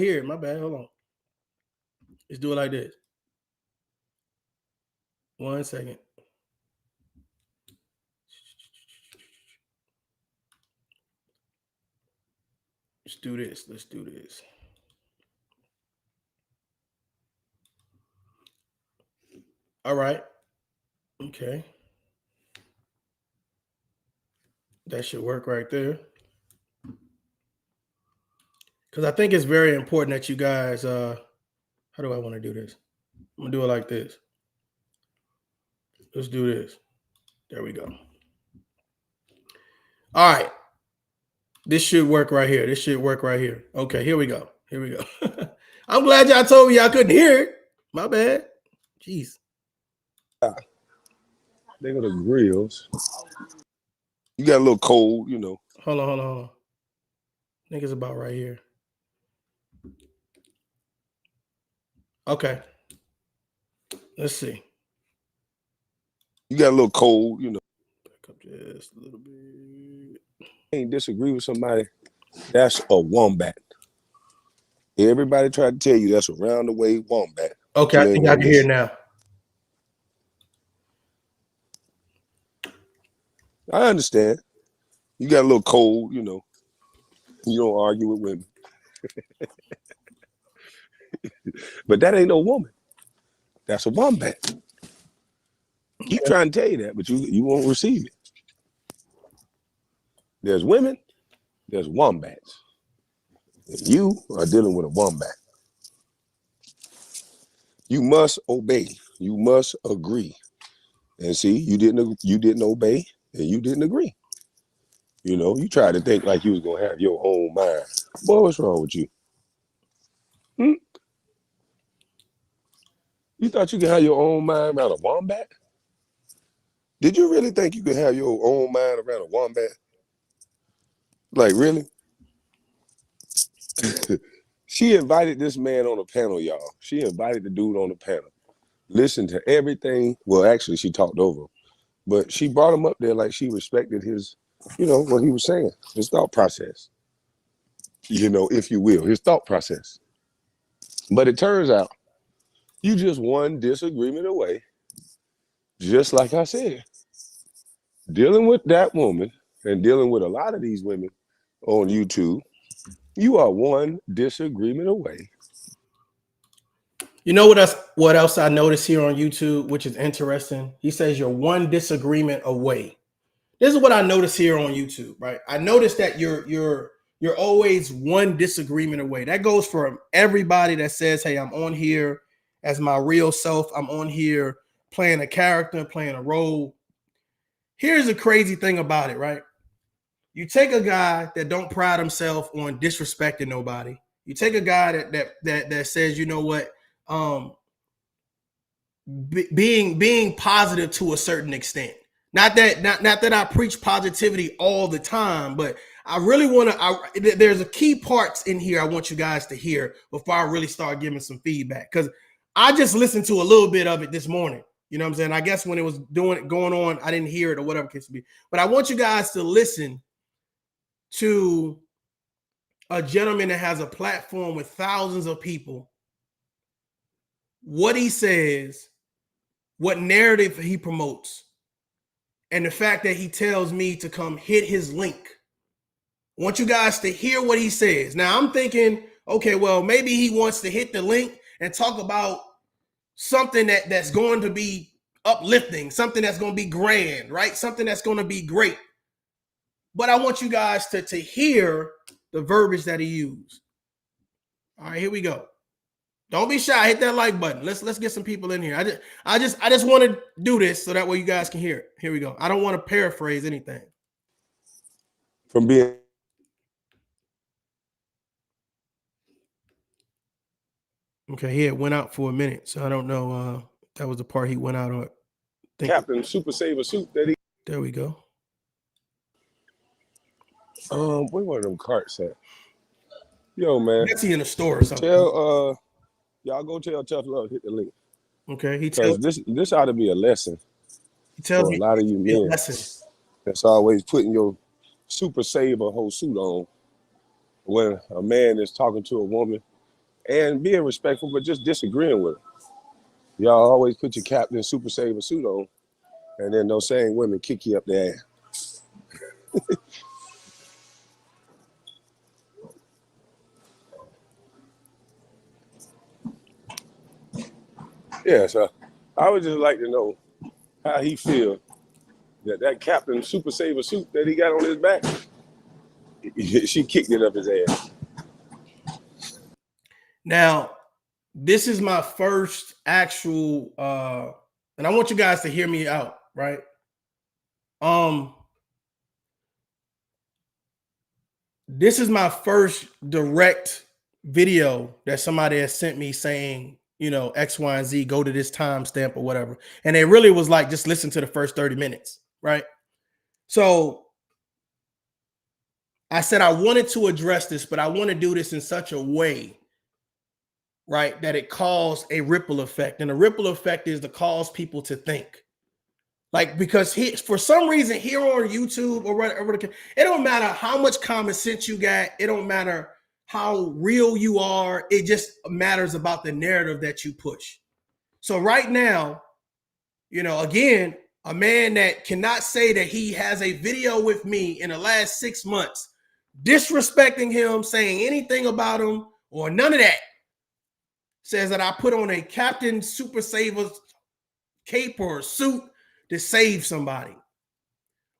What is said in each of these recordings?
Here, my bad. Hold on. Let's do it like this. 1 second. Let's do this. Let's do this. All right. Okay. That should work right there. Because I think it's very important that you guys, how do I want to do this? I'm going to do it like this. Let's do this. There we go. All right. This should work right here. This should work right here. Okay, here we go. Here we go. I'm glad y'all told me y'all couldn't hear it. My bad. Jeez. They go to grills. You got a little cold, you know. Hold on. I think it's about right here. Okay. Let's see. You got a little cold, you know. Back up just a little bit. Can't disagree with somebody. That's a wombat. Everybody tried to tell you that's a round the way wombat. Okay, I think I can hear it now. I understand. You got a little cold, you know. You don't argue with women. But that ain't no woman. That's a wombat. Keep trying to tell you that, but you won't receive it. There's women, there's wombats. And you are dealing with a wombat. You must obey. You must agree. And see, you didn't obey and you didn't agree. You know, you tried to think like you was gonna have your own mind. Boy, what's wrong with you? You thought you could have your own mind around a wombat? Did you really think you could have your own mind around a wombat? Like, really? She invited this man on a panel, y'all. She invited the dude on the panel. Listened to everything. Well, actually, she talked over him. But she brought him up there like she respected his, you know, what he was saying, his thought process. You know, if you will, his thought process. But it turns out, you just one disagreement away, just like I said. Dealing with that woman and dealing with a lot of these women on YouTube, you are one disagreement away. You know what else I noticed here on YouTube, which is interesting? He says you're one disagreement away. This is what I noticed here on YouTube, right? I noticed that you're always one disagreement away. That goes for everybody that says, hey, I'm on here as my real self. I'm on here playing a character, playing a role. Here's the crazy thing about it, right? You take a guy that don't pride himself on disrespecting nobody. You take a guy that says, you know what, being positive to a certain extent. Not that I preach positivity all the time, but I really want to. There's a key parts in here I want you guys to hear before I really start giving some feedback, because I just listened to a little bit of it this morning. You know what I'm saying? I guess when it was going on, I didn't hear it or whatever case be. But I want you guys to listen to a gentleman that has a platform with thousands of people, what he says, what narrative he promotes, and the fact that he tells me to come hit his link. I want you guys to hear what he says. Now, I'm thinking, okay, well, maybe he wants to hit the link and talk about something that's going to be uplifting, something that's going to be grand, right? Something that's going to be great. But I want you guys to hear the verbiage that he used. All right, here we go. Don't be shy. Hit that like button. Let's get some people in here. I just want to do this so that way you guys can hear it. Here we go. I don't want to paraphrase anything. From being okay, he had went out for a minute, so I don't know. That was the part he went out on. Captain Super Saver suit that he. There we go. Where one of them carts at? Yo, man. Is he in the store or something? Y'all go tell Tough Love hit the link. Okay, he tells this ought to be a lesson. He tells for me a lot of you men. That's always putting your Super Saver whole suit on when a man is talking to a woman and being respectful, but just disagreeing with her. Y'all always put your Captain Super Saver suit on, and then those same women kick you up the ass. Yeah, so I would just like to know how he feel that Captain Super Saver suit that he got on his back, she kicked it up his ass. Now, this is my first actual, and I want you guys to hear me out, right? This is my first direct video that somebody has sent me saying, you know, X, Y, and Z, go to this timestamp or whatever. And it really was like, just listen to the first 30 minutes, right? So I said I wanted to address this, but I want to do this in such a way, right, that it caused a ripple effect. And the ripple effect is to cause people to think. Like, because for some reason here on YouTube or whatever, it don't matter how much common sense you got. It don't matter how real you are. It just matters about the narrative that you push. So right now, you know, again, a man that cannot say that he has a video with me in the last 6 months, disrespecting him, saying anything about him or none of that, says that I put on a Captain Super Saver cape or suit to save somebody.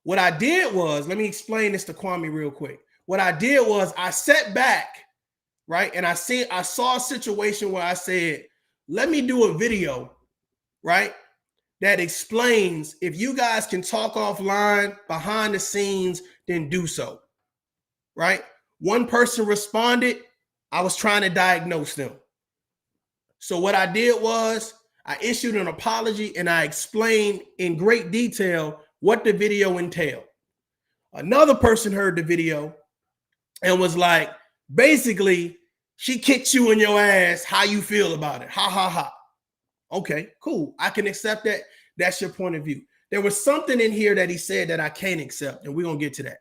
What I did was, let me explain this to Kwame real quick. What I did was I sat back, right? And I saw a situation where I said, let me do a video, right? That explains if you guys can talk offline behind the scenes, then do so, right? One person responded. I was trying to diagnose them. So what I did was I issued an apology and I explained in great detail what the video entailed. Another person heard the video and was like, basically, she kicked you in your ass. How you feel about it? Ha, ha, ha. Okay, cool. I can accept that. That's your point of view. There was something in here that he said that I can't accept, and we're going to get to that.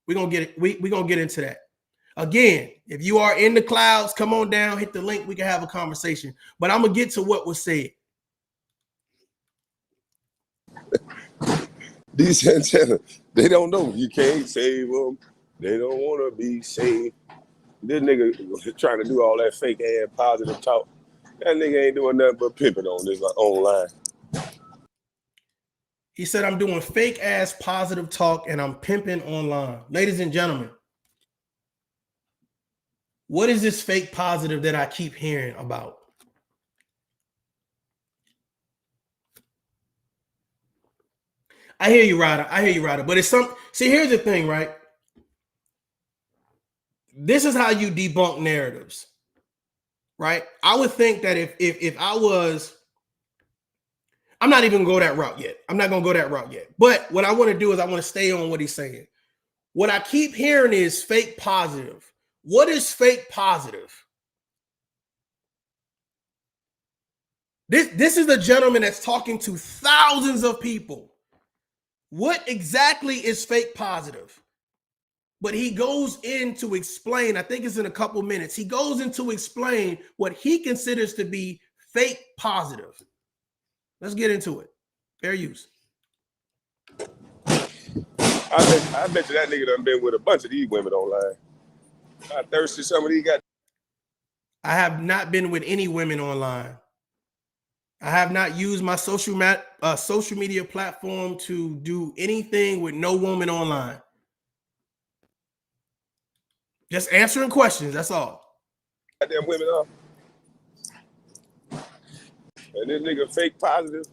We're going to get into that. Again, if you are in the clouds, come on down, hit the link. We can have a conversation. But I'm going to get to what was said. These antennas, they don't know. You can't save them. They don't want to be saved. This nigga trying to do all that fake ass positive talk. That nigga ain't doing nothing but pimping on this online. He said, I'm doing fake ass positive talk and I'm pimping online. Ladies and gentlemen, what is this fake positive that I keep hearing about? I hear you, Ryder. I hear you, Ryder. But it's some. See, here's the thing, right? This is how you debunk narratives, right? I would think that if I was, I'm not even gonna go that route yet. I'm not gonna go that route yet. But what I want to do is I want to stay on what he's saying. What I keep hearing is fake positive. What is fake positive? This is the gentleman that's talking to thousands of people. What exactly is fake positive? But he goes in to explain, I think it's in a couple minutes, he goes in to explain what he considers to be fake positive. Let's get into it. Fair use. I bet you that nigga done been with a bunch of these women online. I thirsty some of these guys. I have not been with any women online. I have not used my social media platform to do anything with no woman online. Just answering questions, that's all. Goddamn women up. And this nigga fake positive.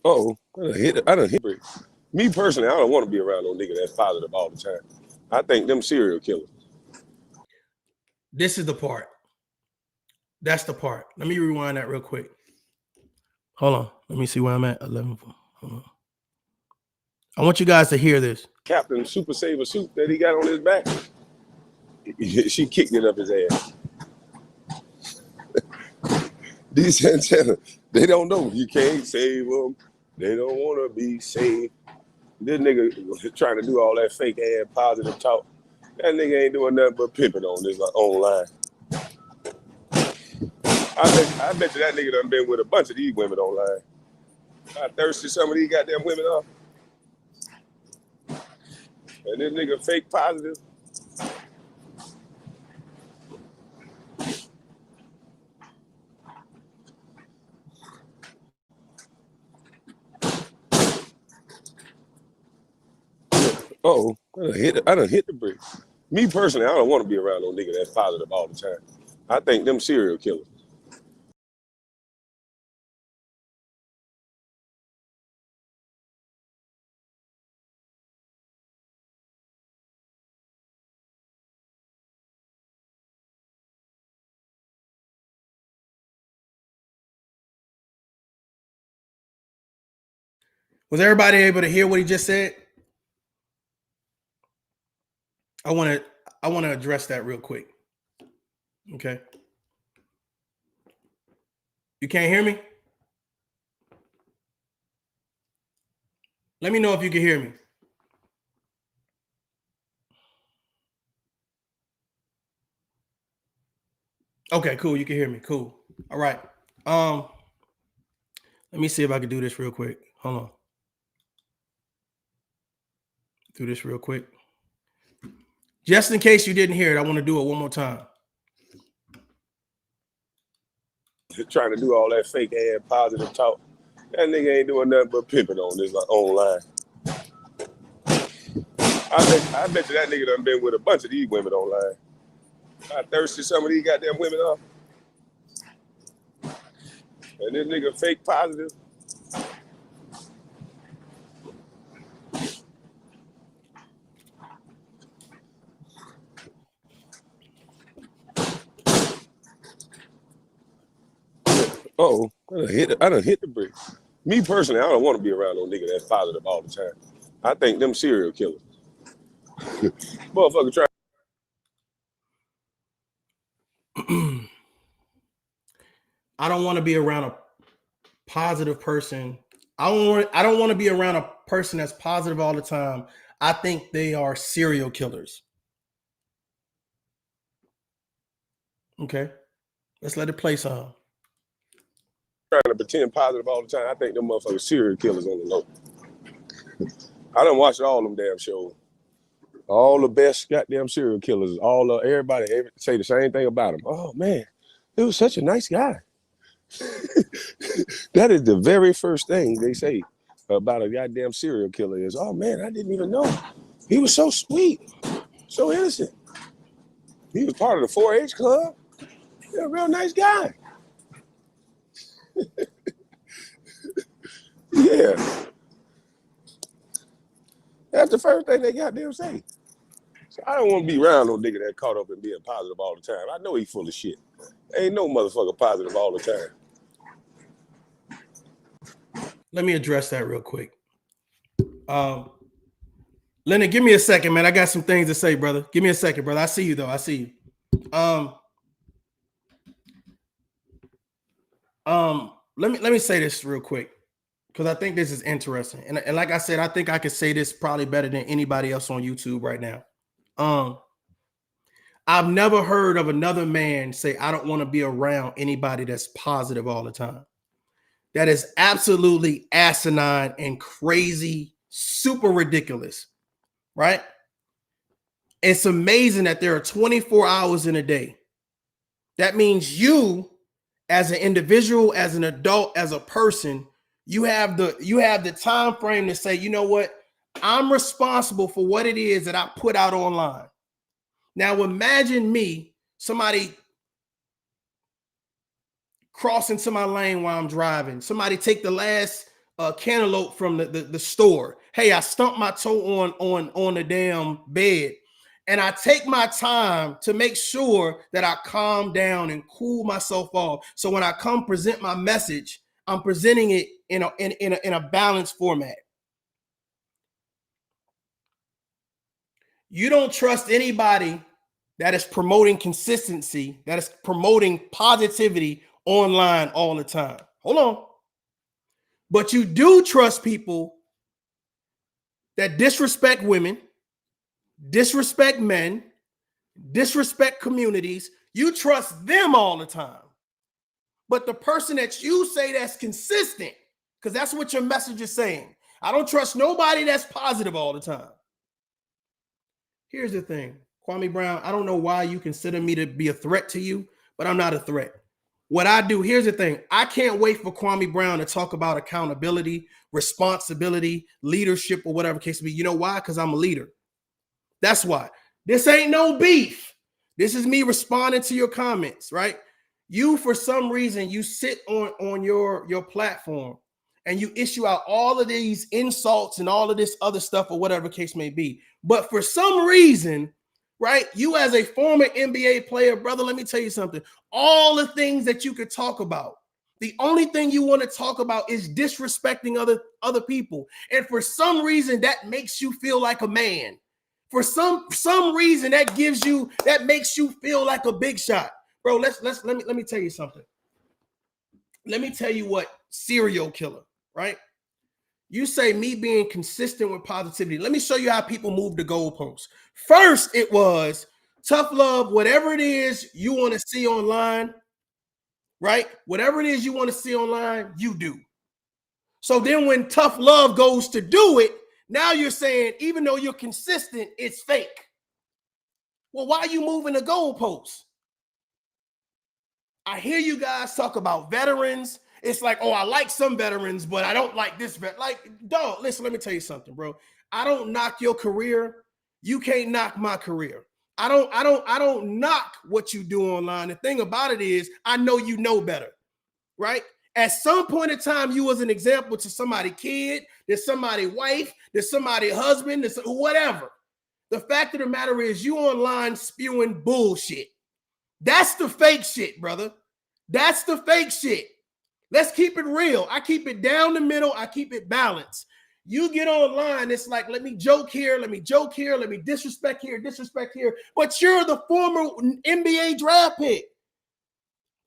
Oh, I done hit it. Me personally, I don't want to be around no nigga that's positive all the time. I think them serial killers. This is the part. That's the part. Let me rewind that real quick. Hold on. Let me see where I'm at. 11. Hold on. I want you guys to hear this. Captain Super Saver suit that he got on his back. She kicked it up his ass. These antennas, they don't know. You can't save them. They don't want to be saved. This nigga was trying to do all that fake ass positive talk. That nigga ain't doing nothing but pimping on this online. I bet you that nigga done been with a bunch of these women online. I thirsty some of these goddamn women off. And this nigga fake positive. Oh, I done hit the brick. Me personally, I don't want to be around no nigga that's positive all the time. I think them serial killers. Was everybody able to hear what he just said? I want to address that real quick. Okay. You can't hear me? Let me know if you can hear me. Okay, cool. You can hear me. Cool. All right. Let me see if I can do this real quick. Hold on. Do this real quick. Just in case you didn't hear it, I want to do it one more time. Trying to do all that fake ass positive talk. That nigga ain't doing nothing but pimping on this online. I bet you that nigga done been with a bunch of these women online. I thirsty some of these goddamn women off. And this nigga fake positive. Oh, I done hit the brick. Me personally, I don't want to be around no nigga that's positive all the time. I think them serial killers. Motherfucker try. I don't want to be around a positive person. I don't want to be around a person that's positive all the time. I think they are serial killers. Okay. Let's let it play some. Trying to pretend positive all the time. I think them motherfuckers serial killers on the low. I done watched all them damn shows. All the best goddamn serial killers. Everybody say the same thing about him. Oh man, he was such a nice guy. That is the very first thing they say about a goddamn serial killer is, oh man, I didn't even know. He was so sweet, so innocent. He was part of the 4-H club. He's a real nice guy. Yeah. That's the first thing they goddamn say. So I don't want to be around no nigga that caught up in being positive all the time. I know he full of shit. Ain't no motherfucker positive all the time. Let me address that real quick. Leonard, give me a second, man. I got some things to say, brother. Give me a second, brother. I see you, though. I see you. Let me say this real quick because I think this is interesting. And like I said, I think I could say this probably better than anybody else on YouTube right now. I've never heard of another man say, I don't want to be around anybody that's positive all the time. That is absolutely asinine and crazy, super ridiculous, right? It's amazing that there are 24 hours in a day. That means you, as an individual, as an adult, as a person, you have the time frame to say, you know what? I'm responsible for what it is that I put out online. Now imagine me, somebody cross into my lane while I'm driving. Somebody take the last cantaloupe from the store. Hey, I stumped my toe on the damn bed. And I take my time to make sure that I calm down and cool myself off. So when I come present my message, I'm presenting it in a balanced format. You don't trust anybody that is promoting consistency, that is promoting positivity online all the time. Hold on. But you do trust people that disrespect women, disrespect men, disrespect communities. You trust them all the time. But the person that you say that's consistent, because that's what your message is saying. I don't trust nobody that's positive all the time. Here's the thing, Kwame Brown, I don't know why you consider me to be a threat to you, but I'm not a threat. What I do, here's the thing, I can't wait for Kwame Brown to talk about accountability, responsibility, leadership, or whatever case may be. You know why? Because I'm a leader. That's why. This ain't no beef. This is me responding to your comments, right? You, for some reason, you sit on your platform and you issue out all of these insults and all of this other stuff or whatever case may be. But for some reason, right, you as a former NBA player, brother, let me tell you something. All the things that you could talk about, the only thing you want to talk about is disrespecting other people. And for some reason, that makes you feel like a man. For some reason, that makes you feel like a big shot. Bro, let me tell you something. Let me tell you what serial killer, right? You say me being consistent with positivity. Let me show you how people move the goalposts. First, it was tough love, whatever it is you want to see online, right? Whatever it is you want to see online, you do. So then when tough love goes to do it, now you're saying, even though you're consistent, it's fake. Well, why are you moving the goalposts? I hear you guys talk about veterans. It's like, oh, I like some veterans, but I don't like this vet. Like, don't listen. Let me tell you something, bro. I don't knock your career. You can't knock my career. I don't knock what you do online. The thing about it is, I know you know better, right? At some point in time, you was an example to somebody kid, there's somebody wife, there's somebody husband, there's whatever. The fact of the matter is, you online spewing bullshit. That's the fake shit, brother. That's the fake shit. Let's keep it real. I keep it down the middle. I keep it balanced. You get online, it's like, let me joke here, let me joke here, let me disrespect here, but you're the former NBA draft pick.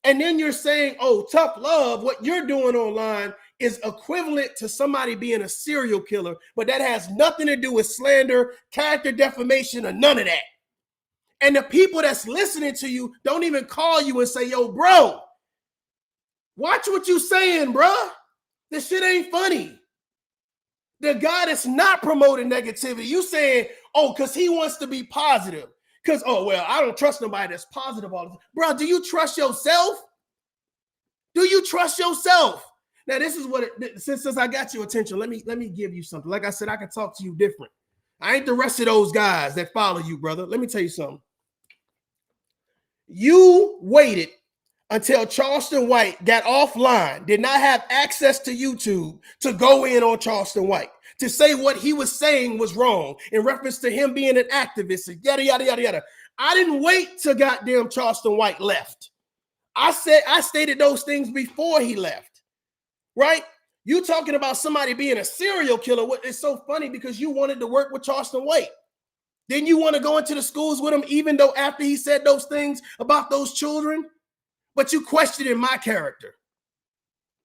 And then you're saying, oh, tough love, what you're doing online is equivalent to somebody being a serial killer, but that has nothing to do with slander, character defamation, or none of that. And the people that's listening to you don't even call you and say, yo, bro, watch what you saying, bro. This shit ain't funny. The guy that's not promoting negativity, you saying, oh, because he wants to be positive. Because, oh, well, I don't trust nobody that's positive all the time. Bro, do you trust yourself? Do you trust yourself? Now, this is what, since I got your attention, let me give you something. Like I said, I can talk to you different. I ain't the rest of those guys that follow you, brother. Let me tell you something. You waited until Charleston White got offline, did not have access to YouTube to go in on Charleston White, to say what he was saying was wrong in reference to him being an activist, and yada, yada, yada, yada. I didn't wait till goddamn Charleston White left. I stated those things before he left, right? You talking about somebody being a serial killer. What is so funny because you wanted to work with Charleston White. Then you want to go into the schools with him, even though after he said those things about those children, but you questioning my character.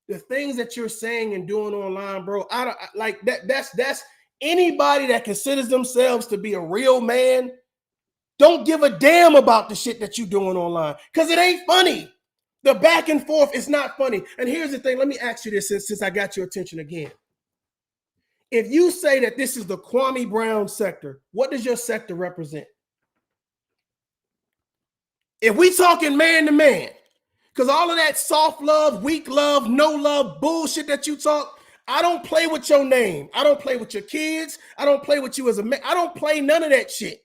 The things that you're saying and doing online, bro, I like that. That's anybody that considers themselves to be a real man. Don't give a damn about the shit that you're doing online because it ain't funny. The back and forth is not funny. And here's the thing. Let me ask you this since I got your attention again. If you say that this is the Kwame Brown sector, what does your sector represent? If we talking man to man, because all of that soft love, weak love, no love bullshit that you talk, I don't play with your name. I don't play with your kids. I don't play with you as a man. I don't play none of that shit.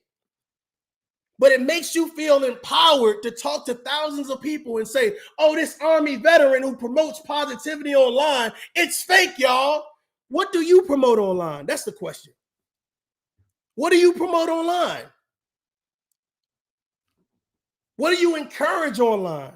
But it makes you feel empowered to talk to thousands of people and say, oh, this Army veteran who promotes positivity online, it's fake, y'all. What do you promote online? That's the question. What do you promote online? What do you encourage online?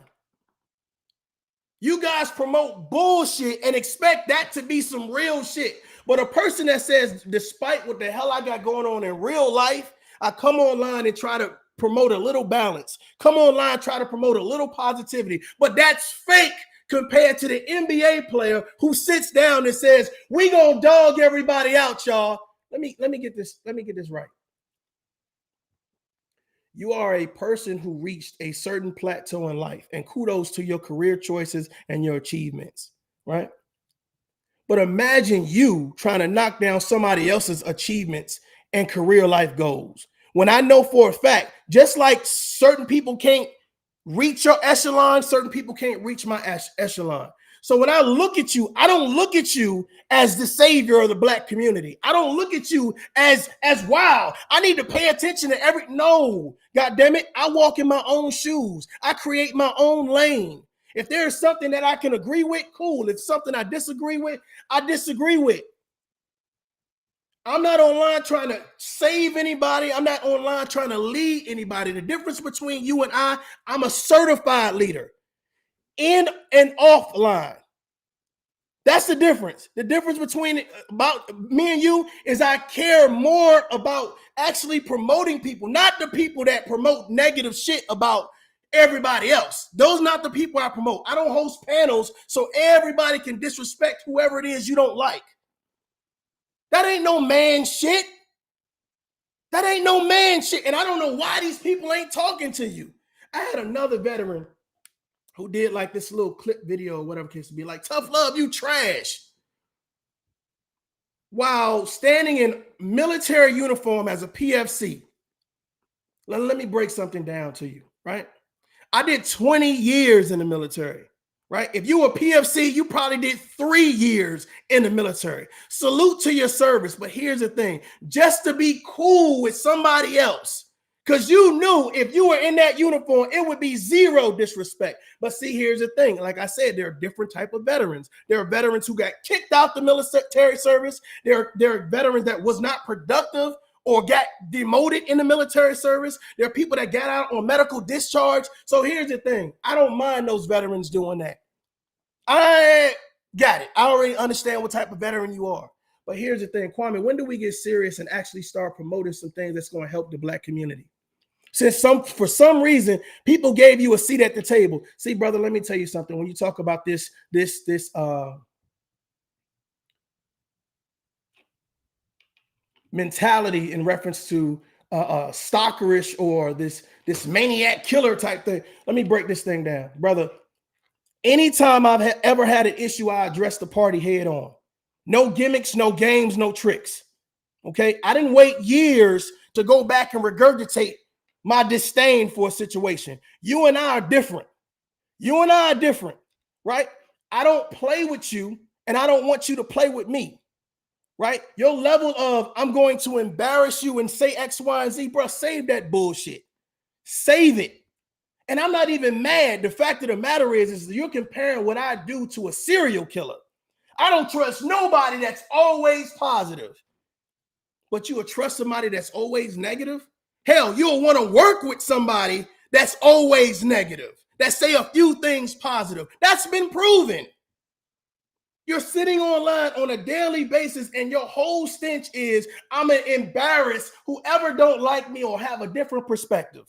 You guys promote bullshit and expect that to be some real shit. But a person that says, despite what the hell I got going on in real life, I come online and try to promote a little balance. Come online, try to promote a little positivity. But that's fake compared to the NBA player who sits down and says, we gonna dog everybody out, y'all. Let me get this right. You are a person who reached a certain plateau in life, and kudos to your career choices and your achievements, right? But imagine you trying to knock down somebody else's achievements and career life goals. When I know for a fact, just like certain people can't reach your echelon, certain people can't reach my echelon. So when I look at you, I don't look at you as the savior of the black community. I don't look at you as wow, I need to pay attention to every, no, God damn it. I walk in my own shoes. I create my own lane. If there is something that I can agree with, cool. If something I disagree with, I disagree with. I'm not online trying to save anybody. I'm not online trying to lead anybody. The difference between you and I'm a certified leader in and offline. That's the difference. The difference between about me and you is I care more about actually promoting people, not the people that promote negative shit about everybody else. Those are not the people I promote. I don't host panels so everybody can disrespect whoever it is you don't like. That ain't no man shit. That ain't no man shit. And I don't know why these people ain't talking to you. I had another veteran who did like this little clip video or whatever case to be like, tough love, you trash. While standing in military uniform as a PFC. Let me break something down to you, right? I did 20 years in the military, right? If you were PFC, you probably did 3 years in the military. Salute to your service. But here's the thing, just to be cool with somebody else, because you knew if you were in that uniform, it would be zero disrespect. But see, here's the thing. Like I said, there are different type of veterans. There are veterans who got kicked out the military service. There are veterans that was not productive or got demoted in the military service. There are people that got out on medical discharge. So here's the thing. I don't mind those veterans doing that. I got it. I already understand what type of veteran you are. But here's the thing, Kwame, when do we get serious and actually start promoting some things that's going to help the black community? Since for some reason, people gave you a seat at the table. See, brother, let me tell you something. When you talk about this mentality in reference to stalkerish or this maniac killer type thing, let me break this thing down, brother. Anytime I've ever had an issue, I address the party head on. No gimmicks, no games, no tricks. Okay, I didn't wait years to go back and regurgitate my disdain for a situation. You and I are different. You and I are different, right? I don't play with you, and I don't want you to play with me, right? Your level of I'm going to embarrass you and say X, Y, and Z, bro, save that bullshit. Save it. And I'm not even mad. The fact of the matter is you're comparing what I do to a serial killer. I don't trust nobody that's always positive. But you will trust somebody that's always negative? Hell, you'll want to work with somebody that's always negative, that say a few things positive. That's been proven. You're sitting online on a daily basis and your whole stench is, I'm going to embarrass whoever don't like me or have a different perspective.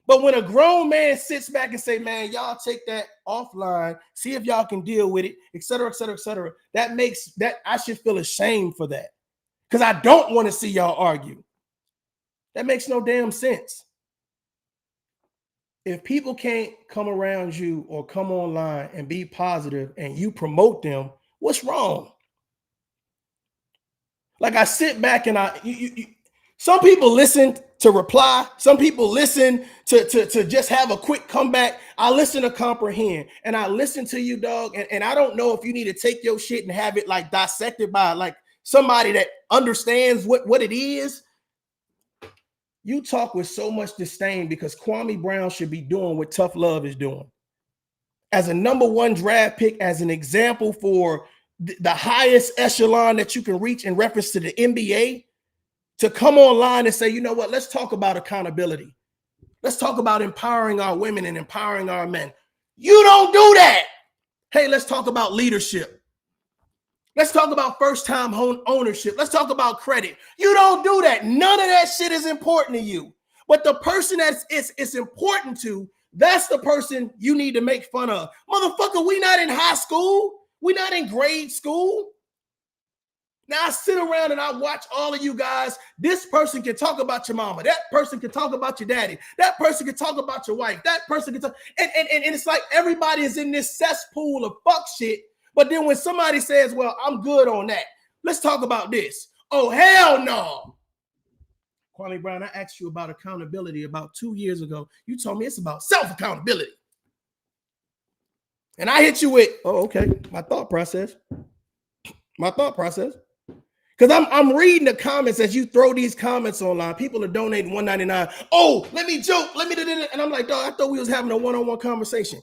But when a grown man sits back and say, man, y'all take that offline, see if y'all can deal with it, et cetera, et cetera, et cetera, that makes that I should feel ashamed for that. Because I don't want to see y'all argue. That makes no damn sense. If people can't come around you or come online and be positive and you promote them, what's wrong? Like I sit back and some people listen to reply. Some people listen to just have a quick comeback. I listen to comprehend and I listen to you, dog. And I don't know if you need to take your shit and have it like dissected by like somebody that understands what it is. You talk with so much disdain because Kwame Brown should be doing what Tough Love is doing. As a #1 draft pick, as an example for the highest echelon that you can reach in reference to the NBA, to come online and say, you know what, let's talk about accountability. Let's talk about empowering our women and empowering our men. You don't do that. Hey, let's talk about leadership. Let's talk about first-time home ownership. Let's talk about credit. You don't do that. None of that shit is important to you. But the person it's important to, that's the person you need to make fun of. Motherfucker, we not in high school. We not in grade school. Now I sit around and I watch all of you guys. This person can talk about your mama. That person can talk about your daddy. That person can talk about your wife. That person can talk. And it's like everybody is in this cesspool of fuck shit. But then when somebody says, well, I'm good on that. Let's talk about this. Oh, hell no. Kwame Brown, I asked you about accountability about 2 years ago. You told me it's about self-accountability. And I hit you with, oh, okay, my thought process. Because I'm reading the comments as you throw these comments online. People are donating $1.99. Oh, let me joke. And I'm like, dog, I thought we was having a one-on-one conversation.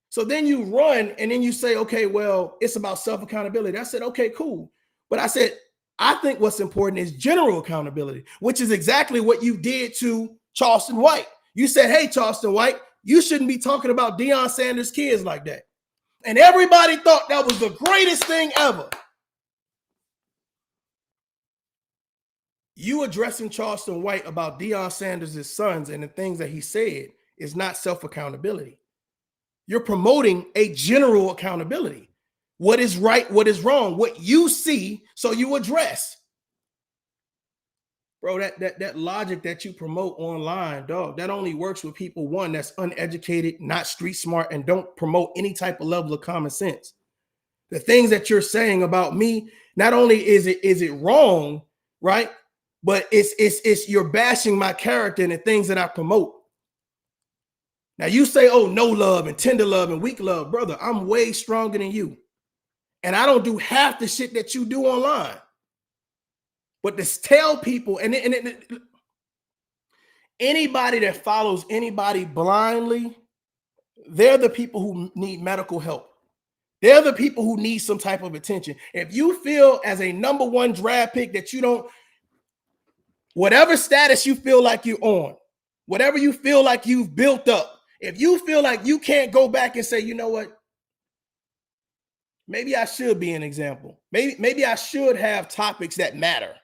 So then you run and then you say, okay, well, it's about self-accountability. I said, okay, cool. But I said, I think what's important is general accountability, which is exactly what you did to Charleston White. You said, hey, Charleston White, you shouldn't be talking about Deion Sanders' kids like that. And everybody thought that was the greatest thing ever. You addressing Charleston White about Deion Sanders' sons and the things that he said is not self-accountability. You're promoting a general accountability. What is right, what is wrong, what you see, so you address. Bro, that logic that you promote online, dog, that only works with people, one, that's uneducated, not street smart, and don't promote any type of level of common sense. The things that you're saying about me, not only is it wrong, right? But it's you're bashing my character and the things that I promote. Now you say, oh, no love and tender love and weak love, brother. I'm way stronger than you. And I don't do half the shit that you do online. But to tell people, and anybody that follows anybody blindly, they're the people who need medical help. They're the people who need some type of attention. If you feel as a number one draft pick that you don't, whatever status you feel like you're on, whatever you feel like you've built up, if you feel like you can't go back and say, you know what, maybe I should be an example. Maybe I should have topics that matter.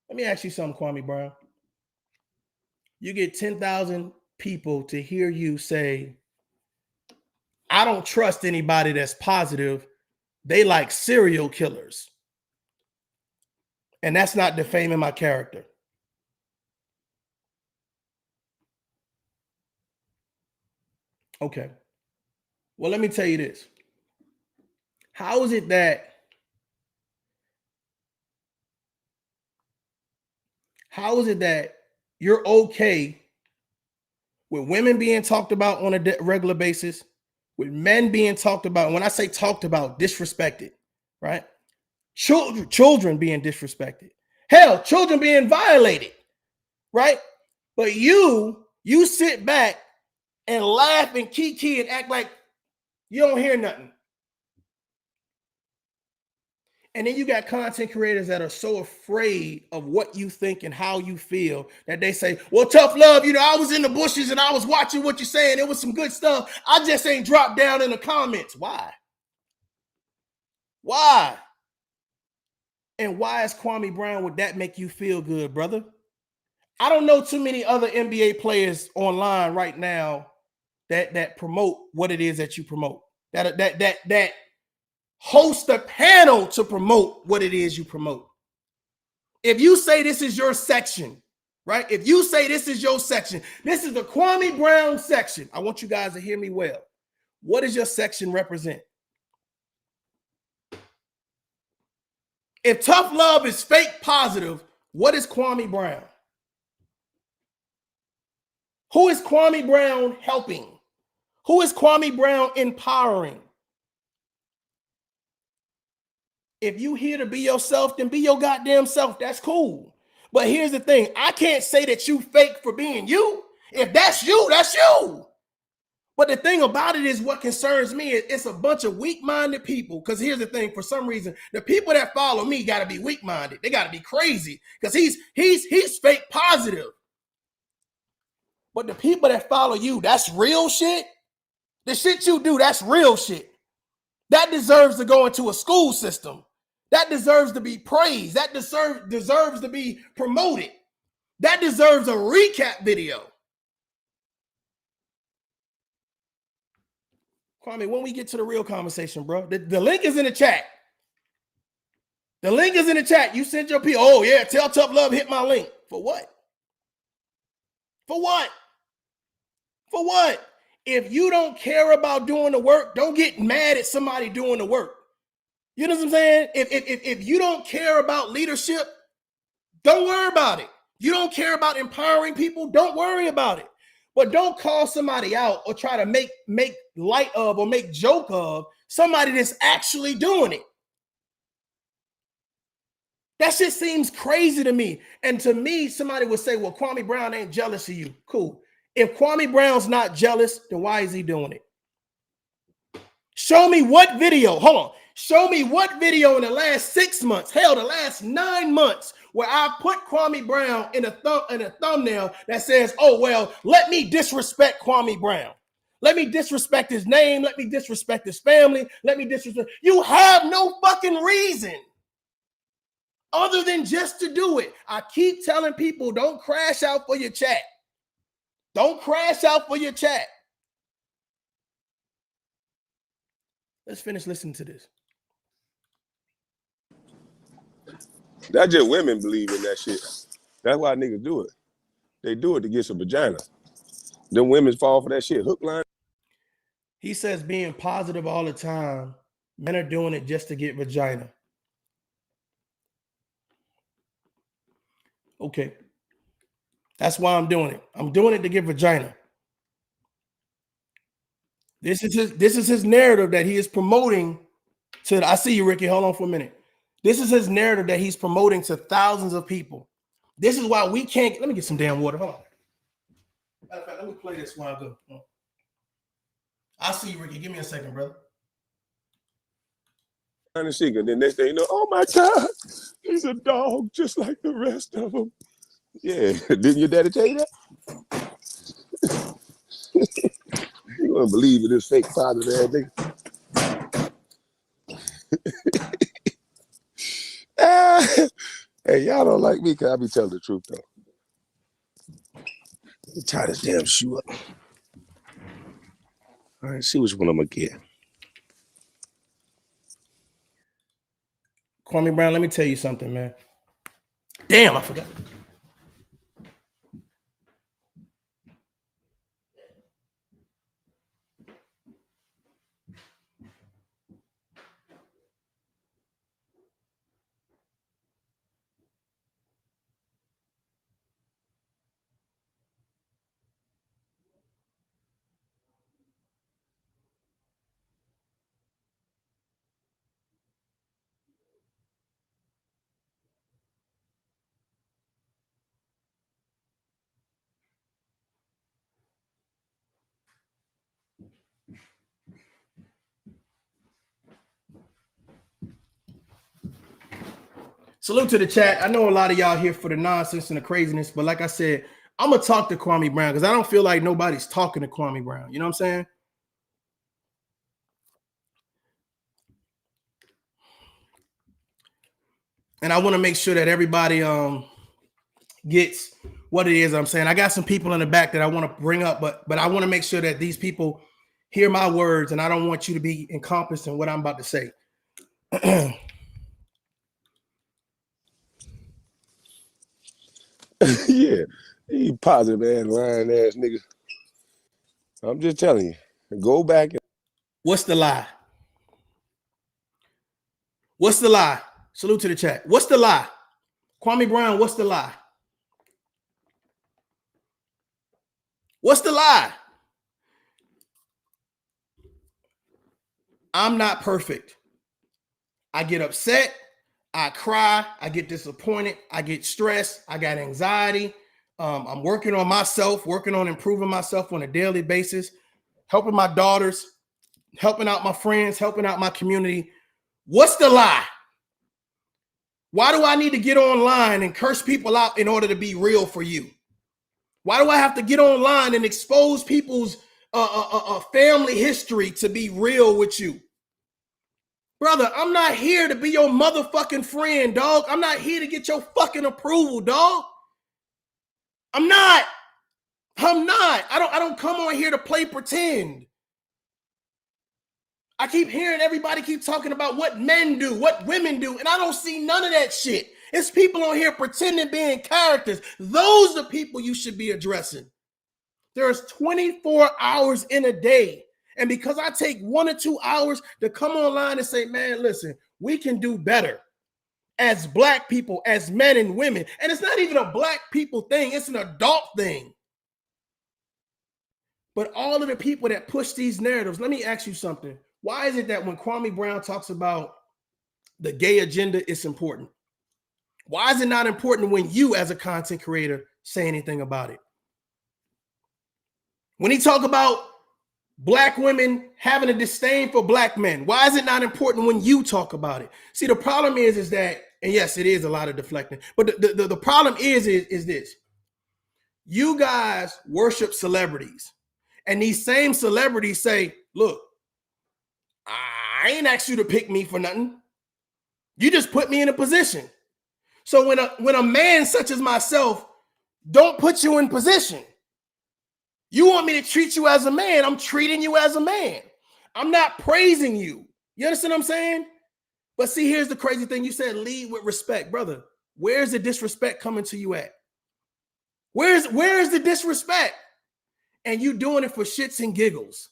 Let me ask you something, Kwame Brown. You get 10,000 people to hear you say, I don't trust anybody that's positive. They like serial killers. And that's not defaming my character. Okay. Well, let me tell you this. How is it that you're okay with women being talked about on a regular basis, with men being talked about, and when I say talked about, disrespected, right? Children being disrespected. Hell, children being violated, right? But you sit back and laugh and kiki and act like you don't hear nothing. And then you got content creators that are so afraid of what you think and how you feel that they say, well, tough love, I was in the bushes and I was watching what you're saying. It was some good stuff. I just ain't dropped down in the comments. Why? Why? And why is Kwame Brown, would that make you feel good, brother? I don't know too many other NBA players online right now that promote what it is that you promote. That host a panel to promote what it is you promote. If you say this is your section, right? If you say this is your section, this is the Kwame Brown section. I want you guys to hear me well. What does your section represent? If tough love is fake positive, what is Kwame Brown? Who is Kwame Brown helping? Who is Kwame Brown empowering? If you here to be yourself, then be your goddamn self. That's cool. But here's the thing. I can't say that you fake for being you. If that's you, that's you. But the thing about it is, what concerns me is it's a bunch of weak-minded people. Because here's the thing, for some reason, the people that follow me got to be weak-minded. They got to be crazy. Because he's fake positive. But the people that follow you, that's real shit. The shit you do, that's real shit. That deserves to go into a school system. That deserves to be praised. That deserves to be promoted. That deserves a recap video. Kwame, when we get to the real conversation, bro, the link is in the chat. The link is in the chat. You sent your P. Oh, yeah, tell Tough Love hit my link. For what? For what? For what? If you don't care about doing the work, don't get mad at somebody doing the work. You know what I'm saying? If you don't care about leadership, don't worry about it. You don't care about empowering people, don't worry about it. But don't call somebody out or try to make light of or make joke of somebody that's actually doing it. That shit seems crazy to me. And to me, somebody would say, well, Kwame Brown ain't jealous of you. Cool. If Kwame Brown's not jealous, then why is he doing it? Show me what video. Hold on. Show me what video in the last 6 months, hell, the last 9 months, where I put Kwame Brown in a thumbnail that says, oh, well, let me disrespect Kwame Brown. Let me disrespect his name. Let me disrespect his family. Let me disrespect. You have no fucking reason other than just to do it. I keep telling people, don't crash out for your chat. Don't crash out for your chat. Let's finish listening to this. That's just women believe in that shit. That's why niggas do it. They do it to get some vagina. Them women fall for that shit. Hook, line. He says being positive all the time. Men are doing it just to get vagina. Okay. That's why I'm doing it. I'm doing it to get vagina. This is his narrative that he is promoting to. I see you, Ricky. Hold on for a minute. This is his narrative that he's promoting to thousands of people. This is why we can't. Let me get some damn water. Hold on. Matter of fact, let me play this while I go. I see you, Ricky. Give me a second, brother. And then next thing you know, oh my God, he's a dog just like the rest of them. Yeah, didn't your daddy tell you that? You wouldn't believe in this fake positive ass nigga. Hey, y'all don't like me because I be telling the truth though. Let me tie this damn shoe up. All right, see which one I'm gonna get. Kwame Brown, let me tell you something, man. Damn, I forgot. Salute to the chat. I know a lot of y'all here for the nonsense and the craziness, but like I said, I'm going to talk to Kwame Brown because I don't feel like nobody's talking to Kwame Brown. You know what I'm saying? And I want to make sure that everybody gets what it is I'm saying. I got some people in the back that I want to bring up, but I want to make sure that these people hear my words, and I don't want you to be encompassed in what I'm about to say. Yeah, you positive ass, lying ass niggas. I'm just telling you, go back. What's the lie? What's the lie? Salute to the chat. What's the lie? Kwame Brown, what's the lie? What's the lie? I'm not perfect. I get upset. I cry. I get disappointed. I get stressed. I got anxiety. I'm working on myself, working on improving myself on a daily basis, helping my daughters, helping out my friends, helping out my community. What's the lie? Why do I need to get online and curse people out in order to be real for you? Why do I have to get online and expose people's family history to be real with you? Brother, I'm not here to be your motherfucking friend, dog. I'm not here to get your fucking approval, dog. I'm not. I don't come on here to play pretend. I keep hearing everybody keep talking about what men do, what women do, and I don't see none of that shit. It's people on here pretending being characters. Those are the people you should be addressing. There's 24 hours in a day. And because I take 1 or 2 hours to come online and say, man, listen, we can do better as Black people, as men and women. And it's not even a Black people thing. It's an adult thing. But all of the people that push these narratives, let me ask you something. Why is it that when Kwame Brown talks about the gay agenda, it's important? Why is it not important when you as a content creator say anything about it? When he talk about Black women having a disdain for Black men, why is it not important when you talk about it? See, the problem is that, and yes, it is a lot of deflecting, but the problem is this. You guys worship celebrities, and these same celebrities say, look, I ain't asked you to pick me for nothing. You just put me in a position. So when a man such as myself don't put you in position, you want me to treat you as a man, I'm treating you as a man. I'm not praising you. You understand what I'm saying? But see, here's the crazy thing. You said lead with respect. Brother, where's the disrespect coming to you at? Where's the disrespect? And you doing it for shits and giggles.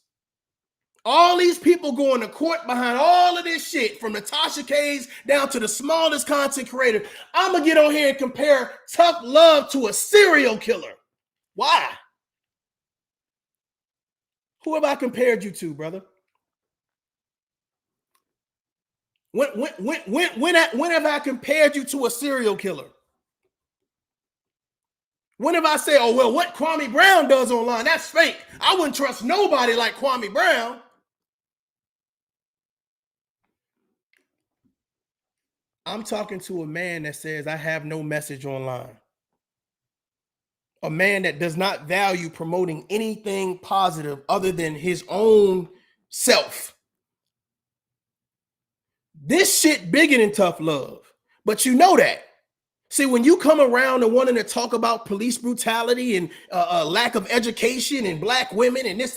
All these people going to court behind all of this shit, from Natasha K's down to the smallest content creator. I'm going to get on here and compare Tough Love to a serial killer. Why? Who have I compared you to, brother? When have I compared you to a serial killer? When have I said, oh, well, what Kwame Brown does online, that's fake. I wouldn't trust nobody like Kwame Brown. I'm talking to a man that says I have no message online. A man that does not value promoting anything positive other than his own self. This shit bigger than Tough Love, but you know that. See, when you come around and wanting to talk about police brutality and lack of education and Black women and this,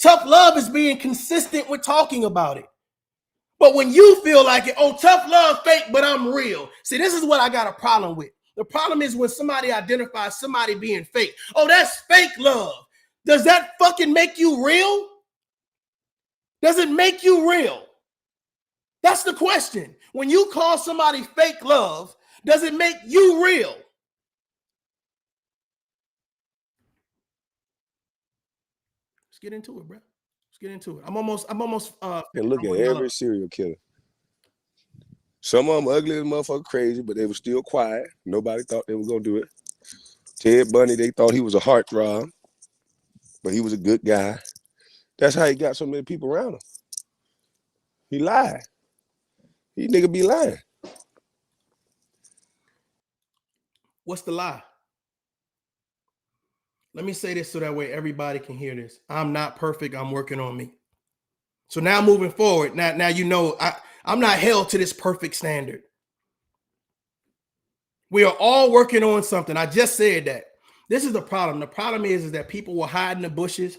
Tough Love is being consistent with talking about it. But when you feel like it, oh, Tough Love fake, but I'm real. See, this is what I got a problem with. The problem is when somebody identifies somebody being fake. Oh, that's fake love. Does that fucking make you real? Does it make you real? That's the question. When you call somebody fake love, does it make you real? Let's get into it, bro. Let's get into it. I'm almost. And look at every serial killer. Some of them ugly as motherfucker crazy, but they were still quiet. Nobody thought they were gonna do it. Ted Bundy, they thought he was a heartthrob, but he was a good guy. That's how he got so many people around him. He lied. He nigga be lying. What's the lie? Let me say this so that way everybody can hear this. I'm not perfect. I'm working on me. So now moving forward, now you know I'm not held to this perfect standard. We are all working on something. I just said that. This is the problem. The problem is that people will hide in the bushes,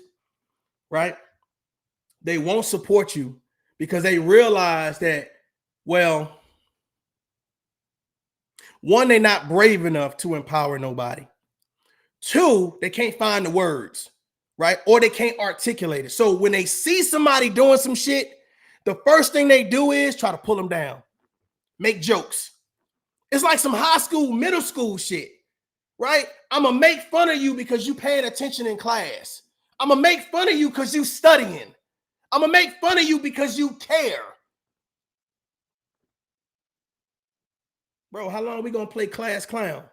right? They won't support you because they realize that, well, one, they're not brave enough to empower nobody. Two, they can't find the words, right? Or they can't articulate it. So when they see somebody doing some shit, the first thing they do is try to pull them down, make jokes. It's like some high school, middle school shit, right? I'm going to make fun of you because you paying attention in class. I'm going to make fun of you because you studying. I'm going to make fun of you because you care. Bro, how long are we going to play class clown?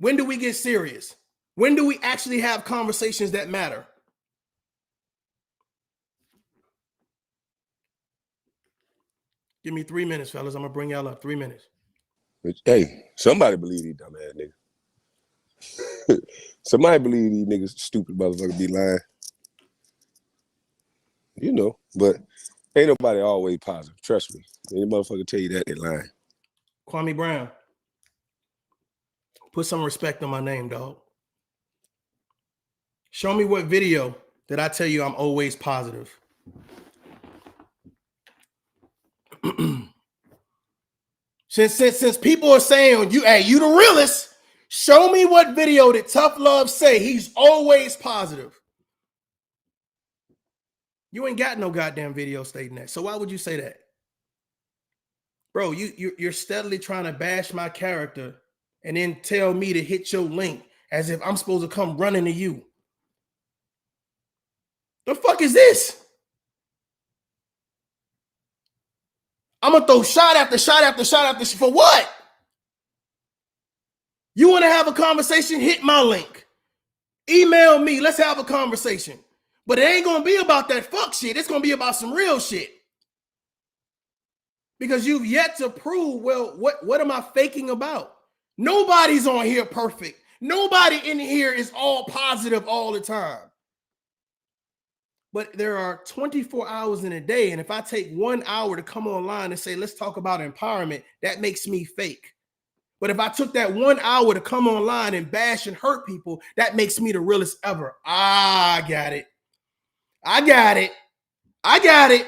When do we get serious? When do we actually have conversations that matter? Give me 3 minutes, fellas. I'm going to bring y'all up. 3 minutes. Hey, somebody believe these dumbass niggas. Somebody believe these niggas stupid motherfuckers be lying. You know, but ain't nobody always positive. Trust me. Any motherfucker tell you that, they lying. Kwame Brown. Put some respect on my name, dog. Show me what video that I tell you I'm always positive. Since people are saying you the realest, show me what video that Tough Love say he's always positive. You ain't got no goddamn video stating that. So why would you say that? Bro, you're steadily trying to bash my character and then tell me to hit your link as if I'm supposed to come running to you. The fuck is this? I'm gonna throw shot after shot after shot after shot. For what? You want to have a conversation? Hit my link. Email me. Let's have a conversation. But it ain't gonna be about that fuck shit. It's gonna be about some real shit. Because you've yet to prove, well, what am I faking about? Nobody's on here perfect. Nobody in here is all positive all the time. But there are 24 hours in a day. And if I take 1 hour to come online and say, let's talk about empowerment, that makes me fake. But if I took that 1 hour to come online and bash and hurt people, that makes me the realest ever. I got it. I got it. I got it.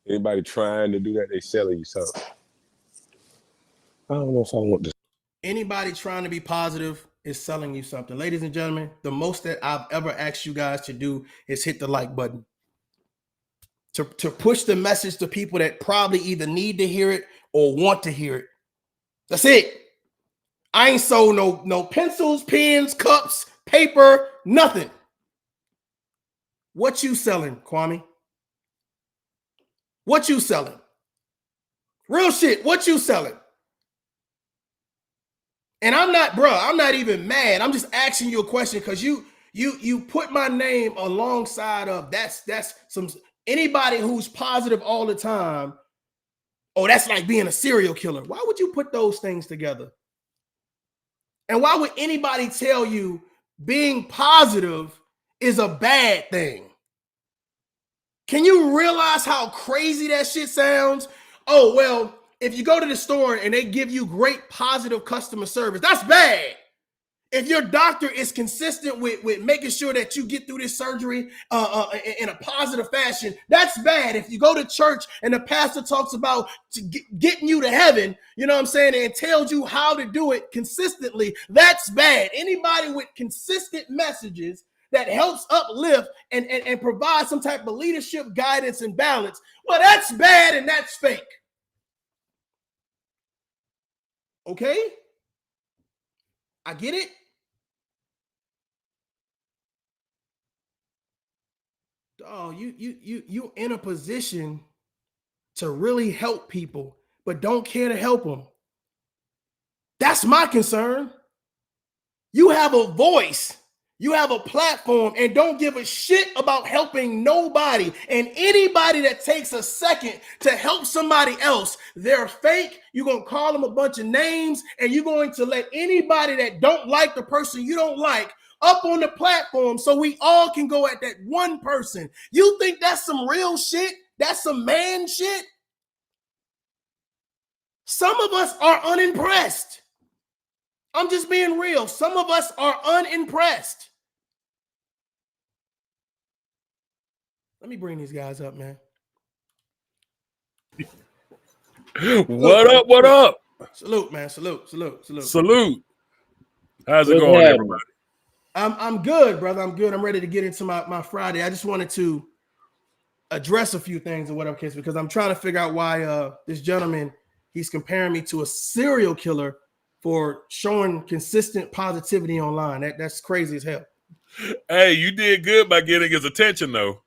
Anybody trying to do that, they selling you something. I don't know if I want to. Anybody trying to be positive is selling you something. Ladies and gentlemen, the most that I've ever asked you guys to do is hit the like button. To push the message to people that probably either need to hear it or want to hear it. That's it. I ain't sold no pencils, pens, cups, paper, nothing. What you selling, Kwame? What you selling? Real shit, what you selling? And I'm not even mad. I'm just asking you a question because you put my name alongside of that's some anybody who's positive all the time. Oh, that's like being a serial killer. Why would you put those things together? And why would anybody tell you being positive is a bad thing? Can you realize how crazy that shit sounds? Oh, well, if you go to the store and they give you great positive customer service, that's bad. If your doctor is consistent with making sure that you get through this surgery in a positive fashion, that's bad. If you go to church and the pastor talks about getting you to heaven, you know what I'm saying, and tells you how to do it consistently, that's bad. Anybody with consistent messages that helps uplift and provide some type of leadership, guidance, and balance, well, that's bad and that's fake. Okay? I get it. Oh, you in a position to really help people, but don't care to help them. That's my concern. You have a voice, you have a platform, and don't give a shit about helping nobody. And anybody that takes a second to help somebody else, they're fake. You're going to call them a bunch of names, and you're going to let anybody that don't like the person you don't like up on the platform so we all can go at that one person. You think that's some real shit? That's some man shit? Some of us are unimpressed. I'm just being real. Some of us are unimpressed. Let me bring these guys up, man. What up? What up? Salute, man. Salute. Salute. How's it going, everybody? I'm good, brother. I'm good. I'm ready to get into my Friday. I just wanted to address a few things in whatever case because I'm trying to figure out why this gentleman, he's comparing me to a serial killer for showing consistent positivity online. That's crazy as hell. Hey, you did good by getting his attention, though.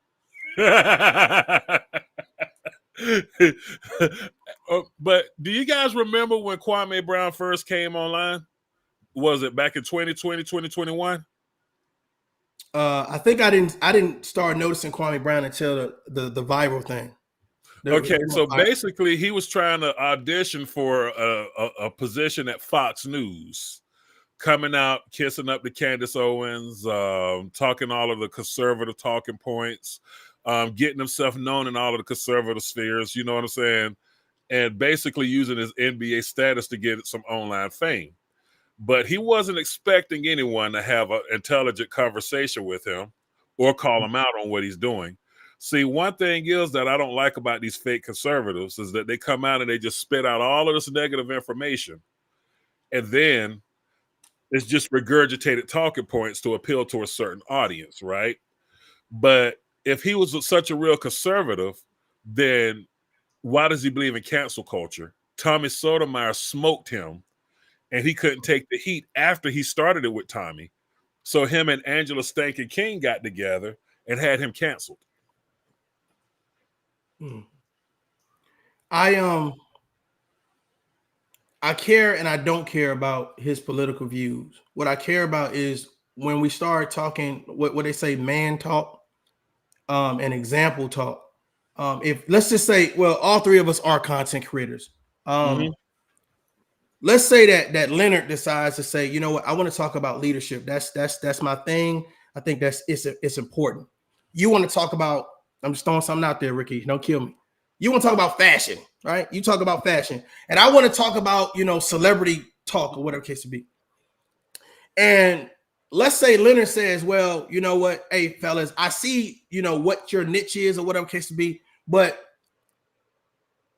But do you guys remember when Kwame Brown first came online? Was it back in 2020, 2021? I think I didn't start noticing Kwame Brown until the viral thing. Okay, so basically he was trying to audition for a position at Fox News, coming out, kissing up to Candace Owens, talking all of the conservative talking points. getting himself known in all of the conservative spheres, you know what I'm saying? And basically using his NBA status to get some online fame. But he wasn't expecting anyone to have an intelligent conversation with him or call him out on what he's doing. See, one thing is that I don't like about these fake conservatives is that they come out and they just spit out all of this negative information. And then it's just regurgitated talking points to appeal to a certain audience, right? But if he was such a real conservative, then why does he believe in cancel culture? Tommy Sotomayor smoked him, and he couldn't take the heat after he started it with Tommy. So him and Angela Stankin King got together and had him canceled. I care and I don't care about his political views. What I care about is when we start talking what they say man talk, and example talk. If let's just say, well, all three of us are content creators. Let's say that Leonard decides to say, you know what, I want to talk about leadership. That's my thing. I think it's important. You want to talk about, I'm just throwing something out there, Ricky. Don't kill me. You want to talk about fashion, right? You talk about fashion. And I want to talk about, celebrity talk or whatever case to be. And let's say Leonard says, well, you know what? Hey, fellas, I see, what your niche is or whatever case to be. But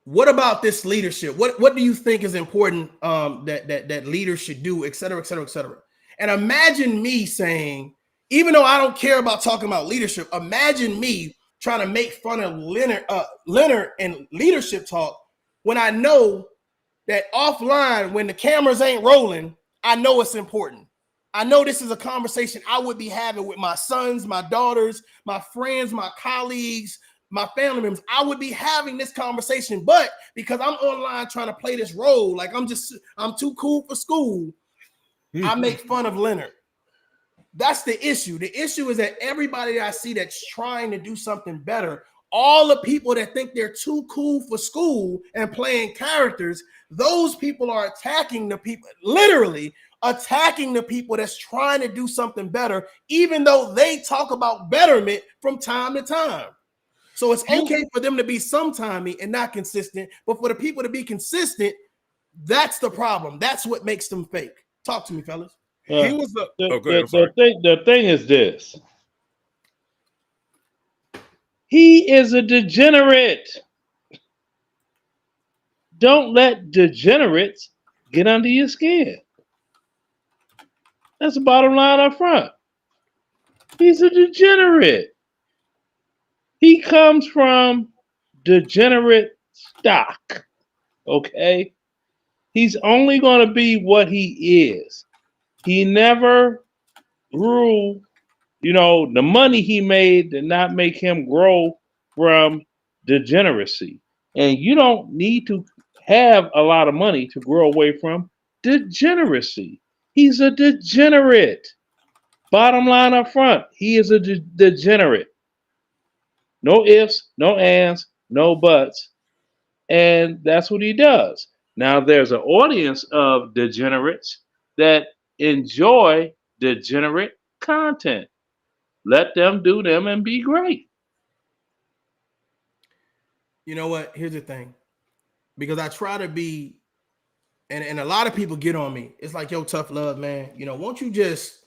what about this leadership? What do you think is important that leaders should do, et cetera, et cetera, et cetera? And imagine me saying, even though I don't care about talking about leadership, imagine me trying to make fun of Leonard and leadership talk when I know that offline, when the cameras ain't rolling, I know it's important. I know this is a conversation I would be having with my sons, my daughters, my friends, my colleagues, my family members. I would be having this conversation, but because I'm online trying to play this role, like I'm too cool for school, I make fun of Leonard. That's the issue. The issue is that everybody that I see that's trying to do something better, all the people that think they're too cool for school and playing characters, those people are attacking the people, literally attacking the people that's trying to do something better, even though they talk about betterment from time to time. So it's okay for them to be sometimey and not consistent, but for the people to be consistent, that's the problem. That's what makes them fake. Talk to me, fellas. He was the thing is this. He is a degenerate. Don't let degenerates get under your skin. That's the bottom line up front. He's a degenerate. He comes from degenerate stock. Okay? He's only going to be what he is. He never grew, the money he made did not make him grow from degeneracy. And you don't need to have a lot of money to grow away from degeneracy. He's a degenerate. Bottom line up front, he is a degenerate. No ifs, no ands, no buts. And that's what he does. Now, there's an audience of degenerates that enjoy degenerate content. Let them do them and be great. You know what? Here's the thing. Because I try to be, and a lot of people get on me. It's like, yo, tough love, man. Won't you just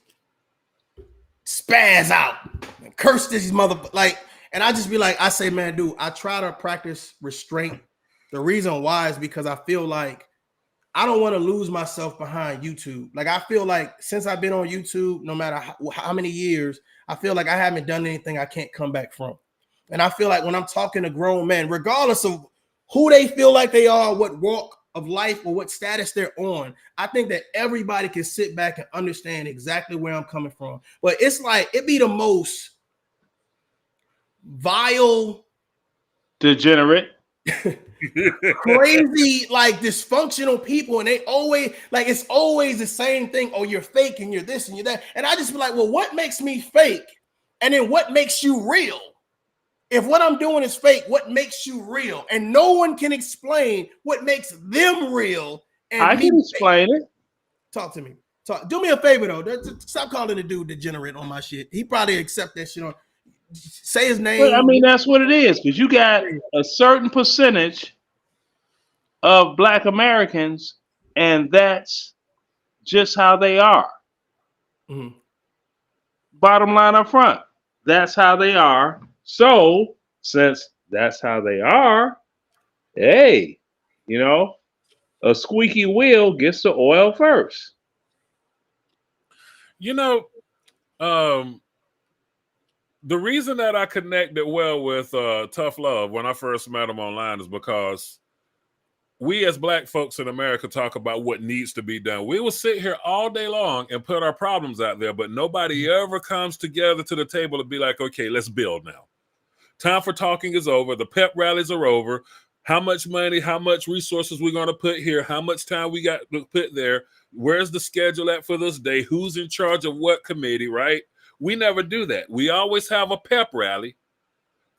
spaz out and curse this mother, and I just be like, I say, man, dude, I try to practice restraint. The reason why is because I feel like I don't want to lose myself behind YouTube. Like, I feel like since I've been on YouTube, no matter how many years, I feel like I haven't done anything I can't come back from. And I feel like when I'm talking to grown men, regardless of who they feel like they are, what walk of life or what status they're on, I think that everybody can sit back and understand exactly where I'm coming from. But it's like, it be the most vile, degenerate, crazy, like dysfunctional people, and they always it's always the same thing. Oh, you're fake and you're this and you're that. And I just be like, well, what makes me fake? And then what makes you real? If what I'm doing is fake, what makes you real? And no one can explain what makes them real. And I can explain it. Talk to me. Do me a favor though. Stop calling the dude degenerate on my shit. He probably accept that shit on. say his But I name. mean, that's what it is, because you got a certain percentage of Black Americans, and that's just how they are. Mhm. Bottom line up front, that's how they are. So, since that's how they are, hey, you know, a squeaky wheel gets the oil first. You know, um, the reason that I connected well with Tough Love when I first met him online is because we as Black folks in America talk about what needs to be done. We will sit here all day long and put our problems out there, but nobody ever comes together to the table to be like, okay, let's build now. Time for talking is over. The pep rallies are over. How much money, how much resources we're going to put here, how much time we got to put there, where's the schedule at for this day, who's in charge of what committee, right? We never do that. We always have a pep rally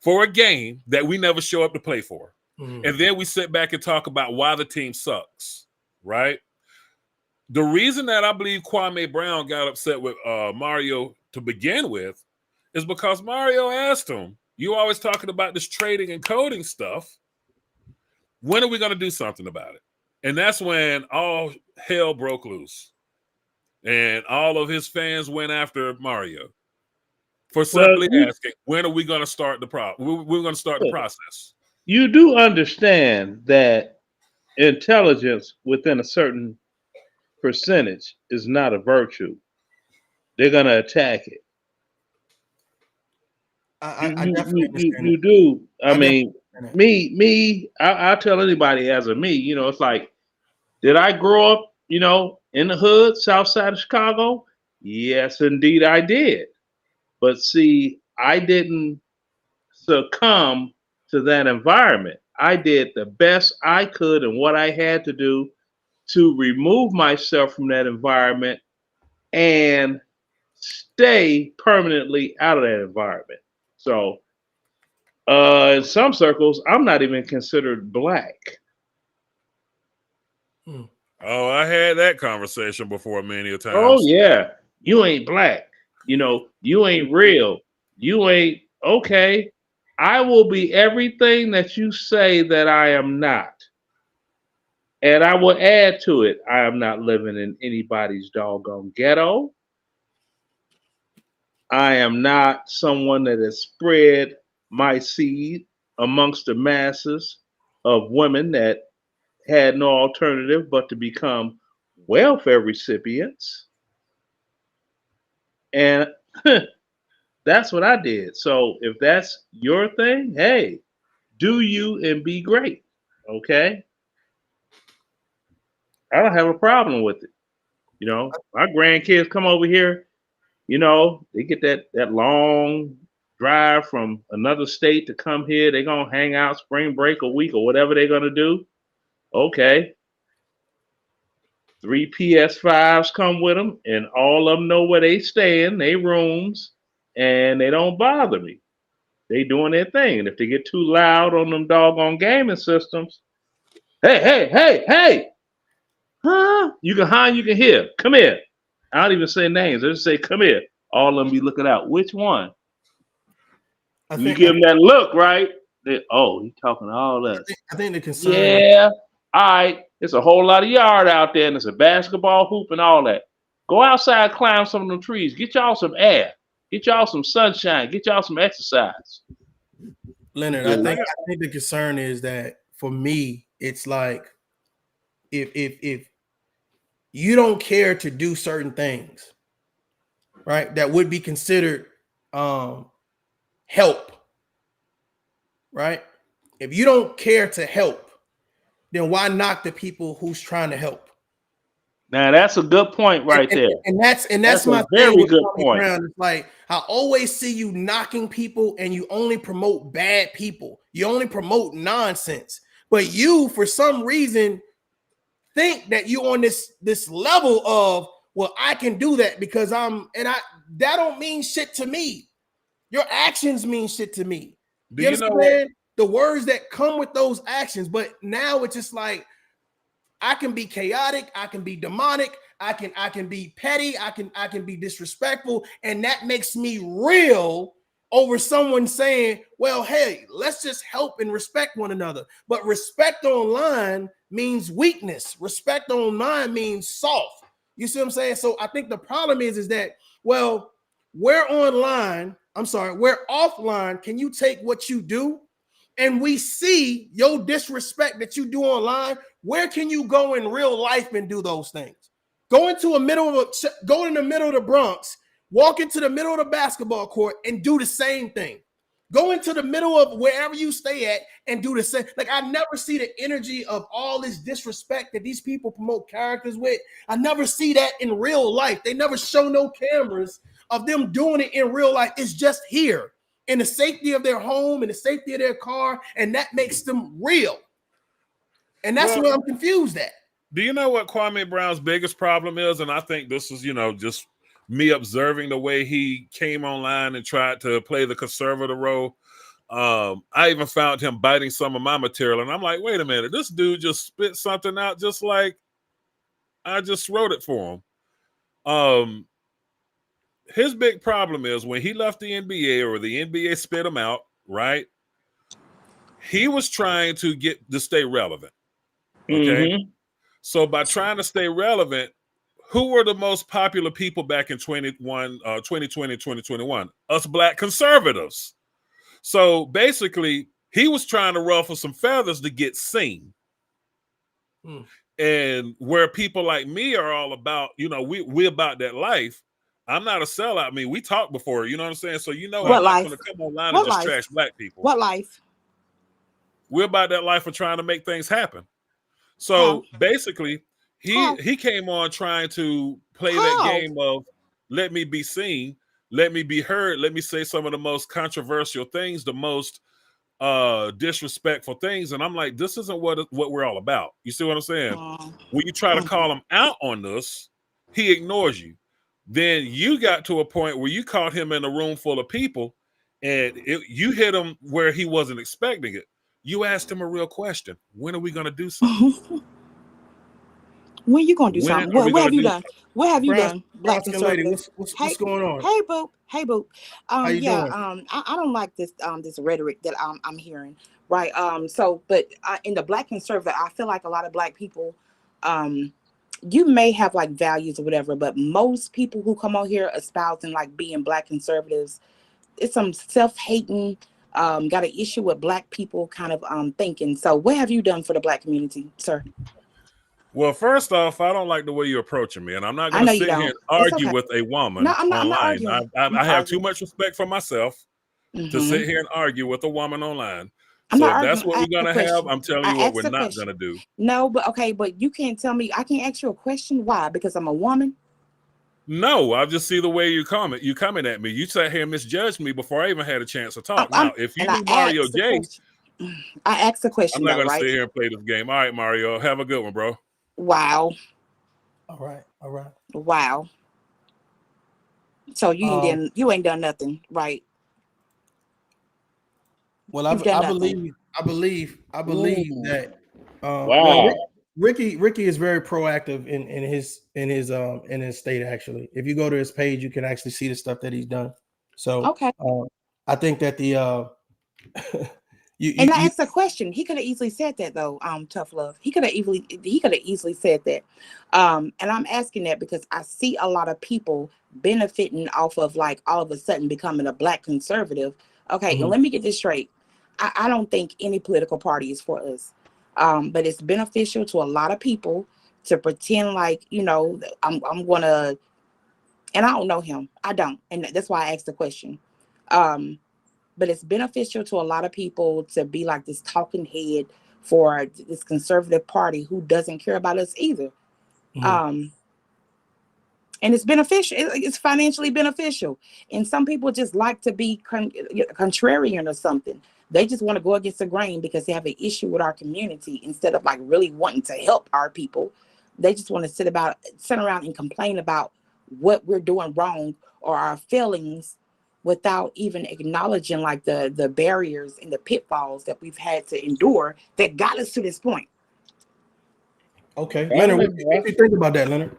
for a game that we never show up to play for. Mhm. And then we sit back and talk about why the team sucks, right? The reason that I believe Kwame Brown got upset with Mario to begin with is because Mario asked him, you always talking about this trading and coding stuff. When are we going to do something about it? And that's when all hell broke loose. And all of his fans went after Mario for Well, simply asking, when are we going to start the problem? We're going to start the process. you do understand that intelligence within a certain percentage is not a virtue. They're going to attack it. I definitely understand You that. do. I I definitely mean, understand that. I'll tell anybody as a me, you know, it's like, did I grow up, you know, in the hood, south side of Chicago? Yes, indeed I did. But see, I didn't succumb to that environment. I did the best I could and what I had to do to remove myself from that environment and stay permanently out of that environment. So, in some circles, I'm not even considered Black. Mhm. Oh, I had that conversation before many a Oh, times. yeah, you ain't Black. You know, you ain't real. You ain't okay. I will be everything that you say that I am not. And I will add to it, I am not living in anybody's doggone ghetto. I am not someone that has spread my seed amongst the masses of women that had no alternative but to become welfare recipients. And that's what I did. So if that's your thing, hey, do you and be great. Okay? I don't have a problem with it. You know, my grandkids come over here, you know, they get that long drive from another state to come here. They're gonna hang out spring break a week or whatever they're gonna do. Okay. 3 PS5s come with them, and all of them know where they stay in, they rooms, and they don't bother me. They doing their thing. And if they get too loud on them doggone gaming systems, hey, huh? You can hear. Come here. I don't even say names. I just say, come here. All of them be looking out. Which one? I You think give them that look, right? Oh, he talking to all us. I think the concern. Yeah. All right. It's a whole lot of yard out there, and it's a basketball hoop and all that. Go outside, climb some of them trees. Get y'all some air. Get y'all some sunshine. Get y'all some exercise. Leonard, Yeah, I think the concern is that for me, it's like if you don't care to do certain things, right, that would be considered help, right? If you don't care to help, then why knock the people who's trying to help? Now that's a good point right there. And that's That's a my thing very with good Kwame point. Brown. It's like I always see you knocking people, and you only promote bad people. You only promote nonsense. But you, for some reason, think that you on this level of, well, I can do that because that don't mean shit to me. Your actions mean shit to me. Do You you know what? understand? The words that come with those actions, but now it's just like I can be chaotic, I can be demonic, I can be petty, I can be disrespectful, and that makes me real over someone saying, well, hey, let's just help and respect one another. But respect online means weakness. Respect online means soft. You see what I'm saying? So I think the problem is that, well, we're offline. Can you take what you do? And we see your disrespect that you do online. Where can you go in real life and do those things? Go in the middle of the Bronx, walk into the middle of the basketball court and do the same thing. Go into the middle of wherever you stay at and do the same. Like, I never see the energy of all this disrespect that these people promote characters with. I never see that in real life. They never show no cameras of them doing it in real life. It's just here in the safety of their home, in the safety of their car, and that makes them real. And that's where I'm confused at. Do you know what Kwame Brown's biggest problem is? And I think this is, just me observing the way he came online and tried to play the conservative role. I even found him biting some of my material, and I'm like, wait a minute, this dude just spit something out just like I just wrote it for him. His big problem is when he left the NBA or the NBA spit him out, right? He was trying to stay relevant. Okay. Mm-hmm. So by trying to stay relevant, who were the most popular people back in 2020, 2021? Us Black conservatives. So basically, he was trying to ruffle some feathers to get seen. And where people like me are all about, we about that life. I'm not a sellout. I mean, we talked before, you know what I'm saying? So, I'm not going to come online and just trash Black people. What life? We're about that life of trying to make things happen. So basically, he came on trying to play that game of let me be seen, let me be heard, let me say some of the most controversial things, the most disrespectful things. And I'm like, this isn't what we're all about. You see what I'm saying? When you try to call him out on this, he ignores you. Then you got to a point where you caught him in a room full of people and you hit him where he wasn't expecting it. You asked him a real question. When are we going to do something? When you going to do something? What have you done? What have you done? Black conservatives. What's going on? Hey, Boop. How you doing? I don't like this this rhetoric that I'm hearing. Right. But in the Black conservative, I feel like a lot of Black people, you may have like values or whatever, but most people who come on here espousing like being Black conservatives, it's some self-hating, got an issue with Black people kind of thinking. So what have you done for the Black community, sir? Well, first off, I don't like the way you're approaching me, and I'm not going to sit here and argue with a woman online. I have too much respect for myself to sit here and argue with a woman online. So if that's what we're going to have, I'm telling you what we're not going to do. No, but you can't tell me. I can't ask you a question. Why? Because I'm a woman? No, I just see the way you coming at me. You sat here and misjudged me before I even had a chance to talk. Now, if you knew Mario J, I asked a question. I'm not going to sit here and play this game. All right, Mario, have a good one, bro. Wow. All right. Wow. So you ain't done nothing, right? Well, I believe that. Wow. Well, Ricky is very proactive in his state. Actually, if you go to his page, you can actually see the stuff that he's done. So okay, I think that the I asked a question. He could have easily said that though. Tough love. He could have easily said that. And I'm asking that because I see a lot of people benefiting off of like all of a sudden becoming a Black conservative. Okay, and let me get this straight. I don't think any political party is for us. But it's beneficial to a lot of people to pretend like, I'm gonna, and I don't know him. I don't. And that's why I asked the question. But it's beneficial to a lot of people to be like this talking head for this conservative party who doesn't care about us either. And it's beneficial. It's financially beneficial. And some people just like to be contrarian or something. They just want to go against the grain because they have an issue with our community instead of like really wanting to help our people. They just want to sit around and complain about what we're doing wrong or our failings without even acknowledging like the barriers and the pitfalls that we've had to endure that got us to this point. Okay. Leonard, what do you think about that, Leonard?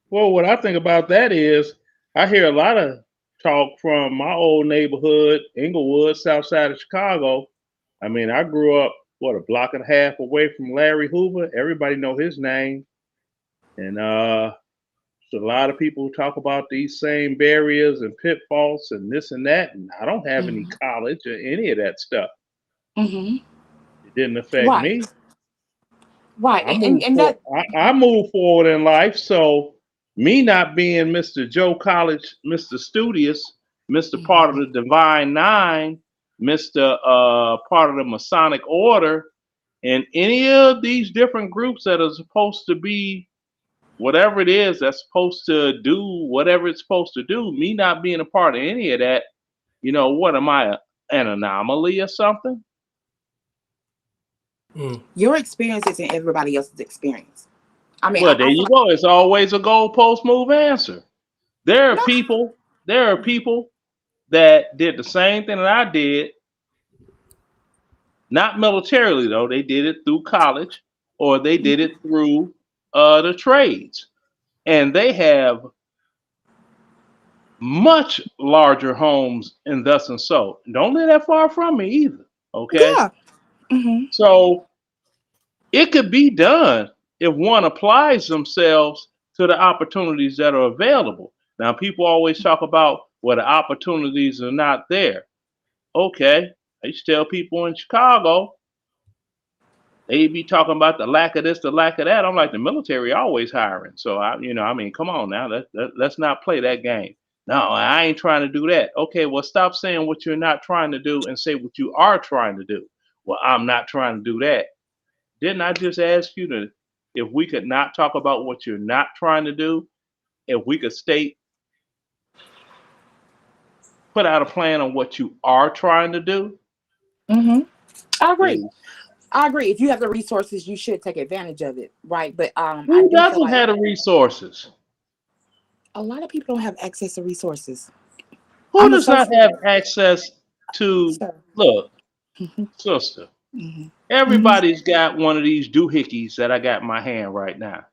Well, what I think about that is I hear a lot of talk from my old neighborhood, Inglewood, south side of Chicago. I mean, I grew up, a block and a half away from Larry Hoover. Everybody know his name. And so a lot of people talk about these same barriers and pitfalls and this and that. And I don't have any college or any of that stuff. Mm-hmm. It didn't affect Right. me. Right. I move forward in life. So me not being Mr. Joe College, Mr. Studious, Mr. Part of the Divine Nine, Mr. Part of the Masonic Order, and any of these different groups that are supposed to be whatever it is that's supposed to do whatever it's supposed to do, me not being a part of any of that, what am I, an anomaly or something? Your experience isn't everybody else's experience. I mean, well, there you go. It's always a goalpost move answer. There are people that did the same thing that I did, not militarily though. They did it through college or they did it through the trades. And they have much larger homes and thus and so. Don't live that far from me either. Okay. Yeah. Mm-hmm. So it could be done if one applies themselves to the opportunities that are available. Now, people always talk about, well, the opportunities are not there. Okay. I used to tell people in Chicago, they be talking about the lack of this, the lack of that. I'm like, the military always hiring. So come on now. Let's not play that game. No, I ain't trying to do that. Okay, well, stop saying what you're not trying to do and say what you are trying to do. Well, I'm not trying to do that. Didn't I just ask you if we could not talk about what you're not trying to do, if we could put out a plan on what you are trying to do? Mm-hmm. I agree. Please. I agree. If you have the resources, you should take advantage of it, right? But who doesn't have the resources? A lot of people don't have access to resources. Who does not have access to? Look, sister. Mm-hmm. Everybody's got one of these doohickeys that I got in my hand right now.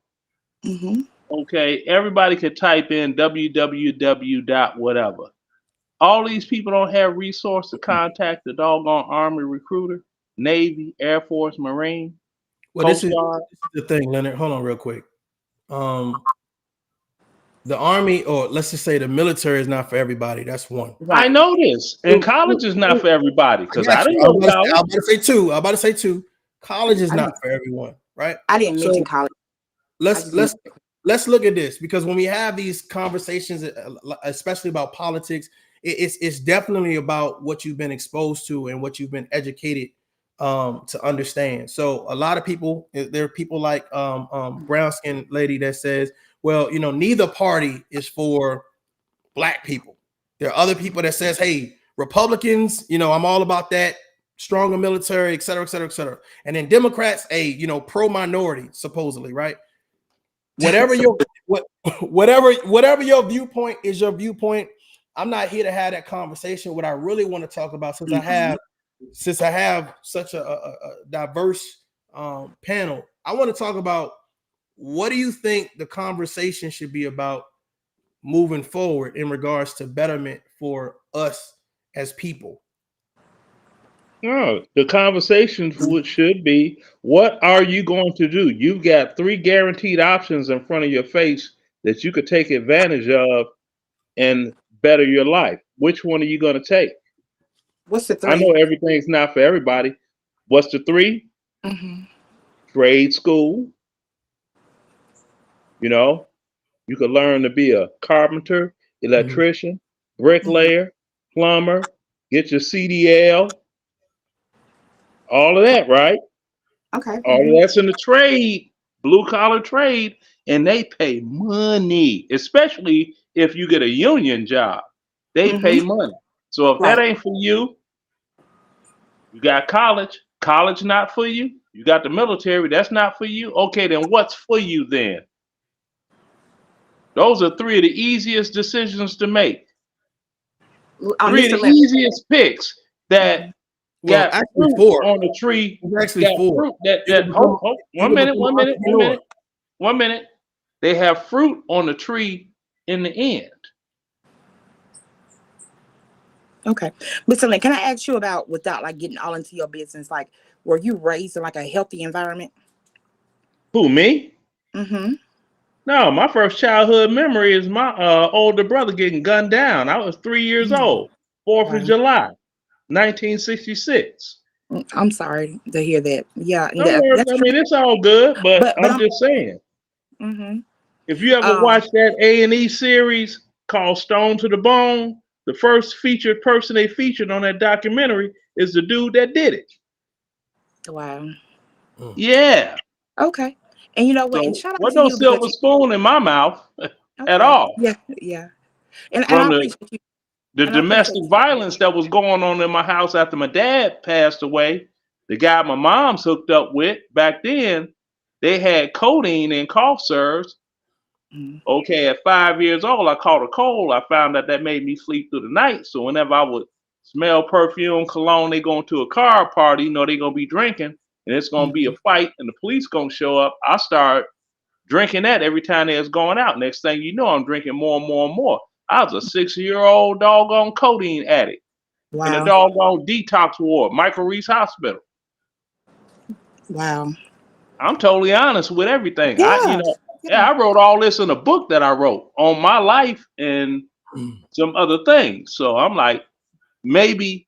Mm-hmm. Okay, everybody could type in www. whatever. All these people don't have resource to contact the doggone Army recruiter, Navy, Air Force, Marine, Coast Guard. This is the thing, Leonard. Hold on real quick. The Army, or let's just say the military, is not for everybody. That's one. Right. I know this. And college is not for everybody, because I didn't go to college. I'm about to say two. College is not for everyone, right? I didn't mention college. Let's look at this, because when we have these conversations, especially about politics, it's definitely about what you've been exposed to and what you've been educated to understand. So a lot of people, there are people like brown skin lady that says, well, neither party is for black people. There are other people that says, hey, Republicans, I'm all about that, stronger military, et cetera, et cetera, et cetera. And then Democrats, pro minority, supposedly, right? Whatever your viewpoint is, your viewpoint. I'm not here to have that conversation. What I really want to talk about, since I have such a diverse panel, I want to talk about, what do you think the conversation should be about moving forward in regards to betterment for us as people? No, the conversation should be, what are you going to do? You've got 3 guaranteed options in front of your face that you could take advantage of and better your life. Which one are you going to take? What's the 3? I know everything's not for everybody. What's the 3? Mm-hmm. Trade school. You could learn to be a carpenter, electrician, bricklayer, plumber, get your CDL, all of that, right? Okay. All of that's in the trade, blue collar trade, and they pay money, especially if you get a union job. They pay money. So if that ain't for you, you got college. College not for you. You got the military. That's not for you. Okay, then what's for you then? Those are 3 of the easiest decisions to make. 3 of the easiest picks that got actually fruit 4 on the tree. Actually 4. One minute. They have fruit on the tree in the end. Okay. But so, can I ask you about, without like getting all into your business, like, were you raised in like a healthy environment? Who, me? Mm-hmm. No, my first childhood memory is my older brother getting gunned down. I was 3 years old. 4th of Wow. July, 1966. I'm sorry to hear that. Yeah, and No worries. that's I true. mean, it's all good, but But I'm I'm. just saying. Mm-hmm. If you ever Um. watch that A&E series called Stone to the Bone, the first featured person they featured on that documentary is the dude that did it. Wow. Yeah. Okay. And you know what? And So shout out what to no you because silver you. spoon in my mouth at Okay. all. Yeah. Yeah. And I From appreciate you. the And I appreciate domestic you. violence that was going on in my house after my dad passed away, the guy my mom's hooked up with back then, they had codeine in cough syrups. Mm. Okay, at 5 years old, I caught a cold. I found that made me sleep through the night. So whenever I would smell perfume, cologne, they going to a car party, you know, they going to be drinking and it's going to be a fight and the police going to show up. I start drinking that every time they was going out. Next thing you know, I'm drinking more and more and more. I was a 6-year-old doggone codeine addict in a Wow. doggone detox ward, Michael Reese Hospital. Wow. I'm totally honest with everything. Yeah. Yeah. I wrote all this in a book that I wrote on my life and some other things. So I'm like, maybe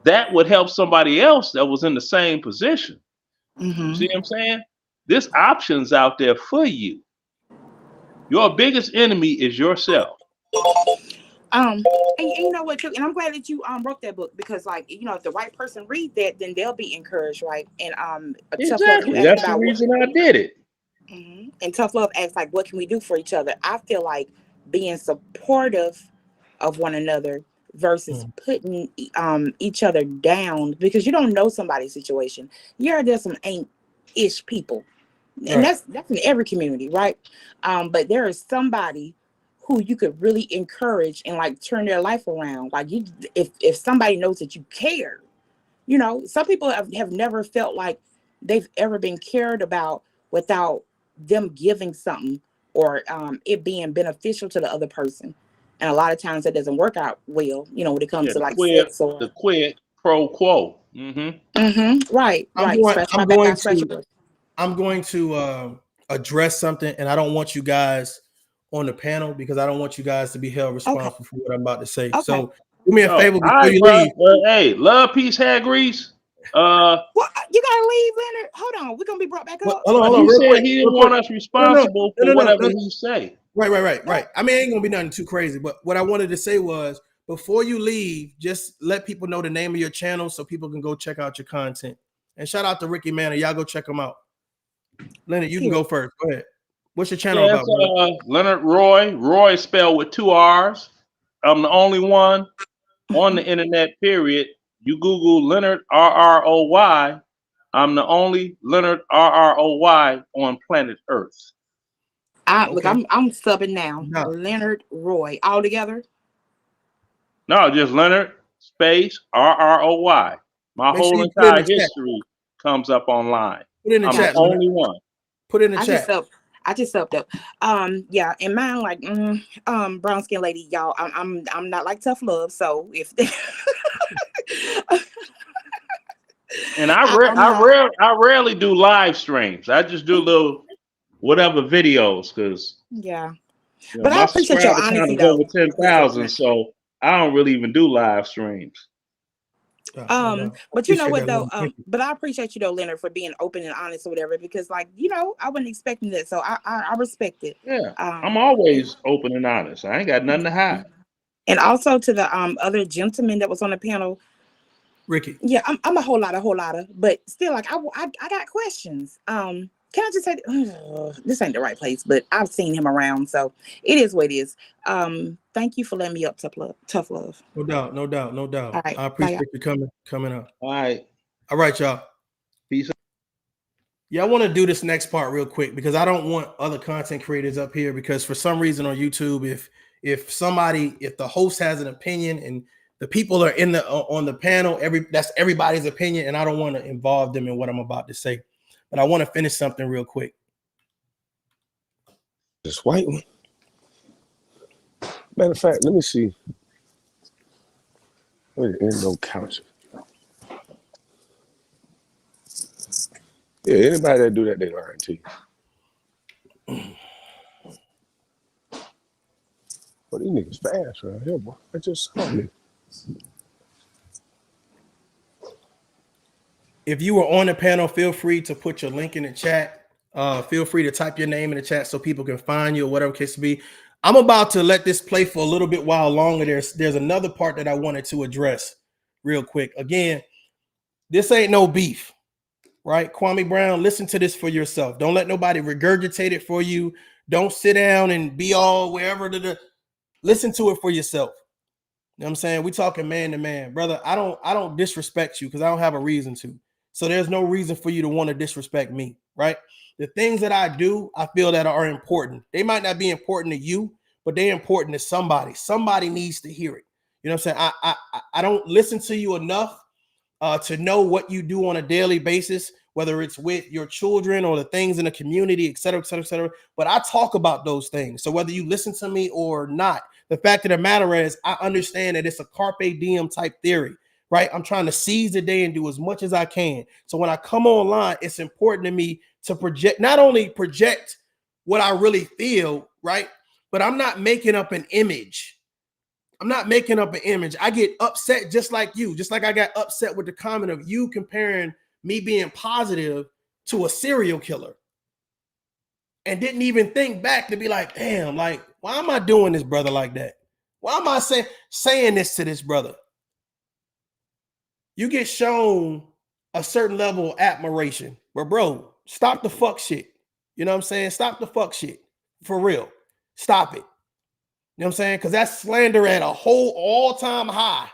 that would help somebody else that was in the same position. You Mm-hmm. see what I'm saying? This option's out there for you. Your biggest enemy is yourself. And you know what too, and I'm glad that you wrote that book, because like, if the right person read that, then they'll be encouraged, right? And Tough Love, you Exactly. asked That's the about what. reason I did it. Mhm. And Tough Love asks, like, what can we do for each other? I feel like being supportive of one another versus putting each other down, because you don't know somebody's situation. Yeah, there's some ain't ish people, and Right. that's in every community, right? But there is somebody who you could really encourage and like turn their life around. Like, you, if somebody knows that you care, some people have never felt like they've ever been cared about without them giving something, or it being beneficial to the other person. And a lot of times that doesn't work out well, when it comes Yeah, to like sex the or. quid pro quo. Mm-hmm. Right, I'm right. going. Scratch my I'm back, I going scratch to. yours. I'm going to address something, and I don't want you guys on the panel because I don't want you guys to be held Okay. responsible for what I'm about to say. Okay. So do me a Oh, all favor before right, you bro. leave. Hey, love, peace, hair grease. Well, you gotta leave, Leonard. Hold on, we're gonna be brought back up. Hold on, He real said quick, he real didn't quick. want us No, no, responsible no, for no, no, whatever no. he say. Right. I mean, it ain't gonna be nothing too crazy, but what I wanted to say was, before you leave, just let people know the name of your channel so people can go check out your content. And shout out to Ricky Manor. Y'all go check him out. Leonard, you can Period. go first. Go ahead. What's your channel Yeah, about, brother? it's Leonard Roy. Roy is spelled with 2 R's. I'm the only one on the internet, period. You Google Leonard RROY. I'm the only Leonard RROY on planet Earth. Look, Okay. I'm subbing now. No. Leonard Roy, all together. No, just Leonard space RROY. My Make sure whole you put it in entire the chat. history comes up online. Put it in the I'm the chat, Gotcha. Leonard. only one. Put it in the I just chat. subbed. I just subbed up. Yeah, and mine like brown skin lady, y'all. I'm not like Tough Love, so if And I'm not. I rarely do live streams. I just do little whatever videos because Yeah, but I my appreciate your subscriber count honesty is over though. With it, 10,000, so I don't really even do live streams. No doubt. But you know Appreciate what that, though, Leonard. Thank you. but I appreciate you though, Leonard, for being open and honest or whatever, because like I wasn't expecting that, so I respect it. Yeah, I'm And, always open and honest. I ain't got nothing to hide. and also to the other gentleman that was on the panel. Ricky. Yeah, I'm a whole lot of, but still, like I got questions. Can I just say this ain't the right place, but I've seen him around, so it is what it is. Thank you for letting me up, tough love. No doubt. All right, I bye, y'all. appreciate you coming up. All right, All right, y'all. peace. Yeah, I want to do this next part real quick because I don't want other content creators up here, because for some reason on YouTube, if the host has an opinion and the people are on the panel, that's everybody's opinion, and I don't want to involve them in what I'm about to say. But I want to finish something real quick. This white one. Matter of fact, let me see. There ain't no couches. Yeah, anybody that do that, they lying to you. But these niggas fast around here, boy. I just saw me. If you were on the panel, feel free to put your link in the chat. Feel free to type your name in the chat so people can find you or whatever case to be. I'm about to let this play for a little bit while longer. There's another part that I wanted to address real quick. Again, this ain't no beef, right? Kwame Brown, listen to this for yourself. Don't let nobody regurgitate it for you. Don't sit down and be all wherever. Listen to it for yourself. You know what I'm saying? We talking man to man, brother. I don't disrespect you because I don't have a reason to. So there's no reason for you to want to disrespect me, right? The things that I do, I feel that are important. They might not be important to you, but they're important to somebody. Somebody needs to hear it. You know what I'm saying? I don't listen to you enough to know what you do on a daily basis, whether it's with your children or the things in the community, et cetera, et cetera, et cetera. But I talk about those things. So whether you listen to me or not, the fact of the matter is I understand that it's a carpe diem type theory, right? I'm trying to seize the day and do as much as I can. So when I come online, it's important to me to project, not only project what I really feel, right? But I'm not making up an image. I'm not making up an image. I get upset just like you, just like I got upset with the comment of you comparing me being positive to a serial killer and didn't even think back to be like, damn, like, why am I doing this brother like that? Why am I saying this to this brother? You get shown a certain level of admiration, but bro, stop the fuck shit. You know what I'm saying? Stop the fuck shit for real. Stop it. You know what I'm saying? Because that's slander at a whole all-time high.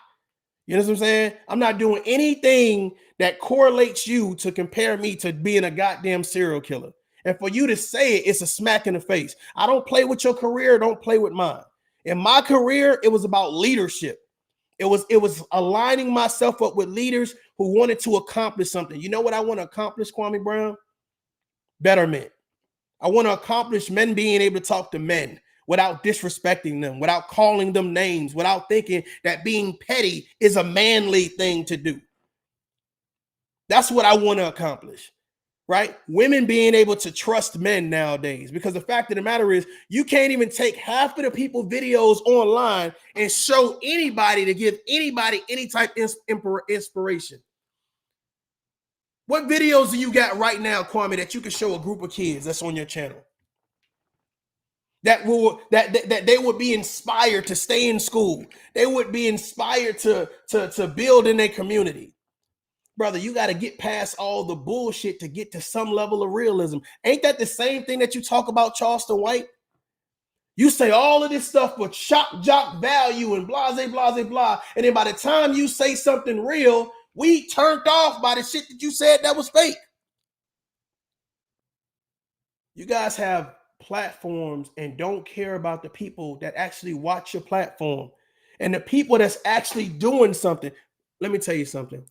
You know what I'm saying? I'm not doing anything that correlates you to compare me to being a goddamn serial killer. And for you to say it, it's a smack in the face. I don't play with your career. Don't play with mine. In my career, it was about leadership. It was aligning myself up with leaders who wanted to accomplish something. You know what I want to accomplish, Kwame Brown? Betterment. I want to accomplish men being able to talk to men without disrespecting them, without calling them names, without thinking that being petty is a manly thing to do. That's what I want to accomplish, right? Women being able to trust men nowadays, because the fact of the matter is you can't even take half of the people videos online and show anybody to give anybody any type of inspiration. What videos do you got right now, Kwame, that you can show a group of kids that's on your channel? That they would be inspired to stay in school. They would be inspired to build in their community. Brother, you got to get past all the bullshit to get to some level of realism. Ain't that the same thing that you talk about Charleston White? You say all of this stuff with shock jock value and blah, blah, blah. And then by the time you say something real, we turned off by the shit that you said that was fake. You guys have platforms and don't care about the people that actually watch your platform and the people that's actually doing something. Let me tell you something.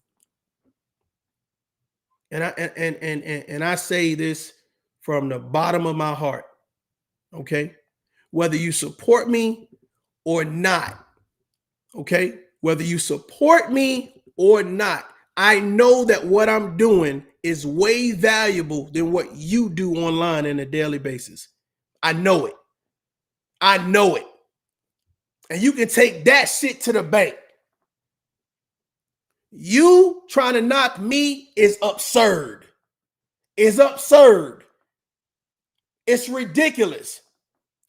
And I say this from the bottom of my heart. Okay? Whether you support me or not, okay? Whether you support me or not, I know that what I'm doing is way valuable than what you do online on a daily basis. I know it. I know it. And you can take that shit to the bank. You trying to knock me is absurd. It's absurd. It's ridiculous.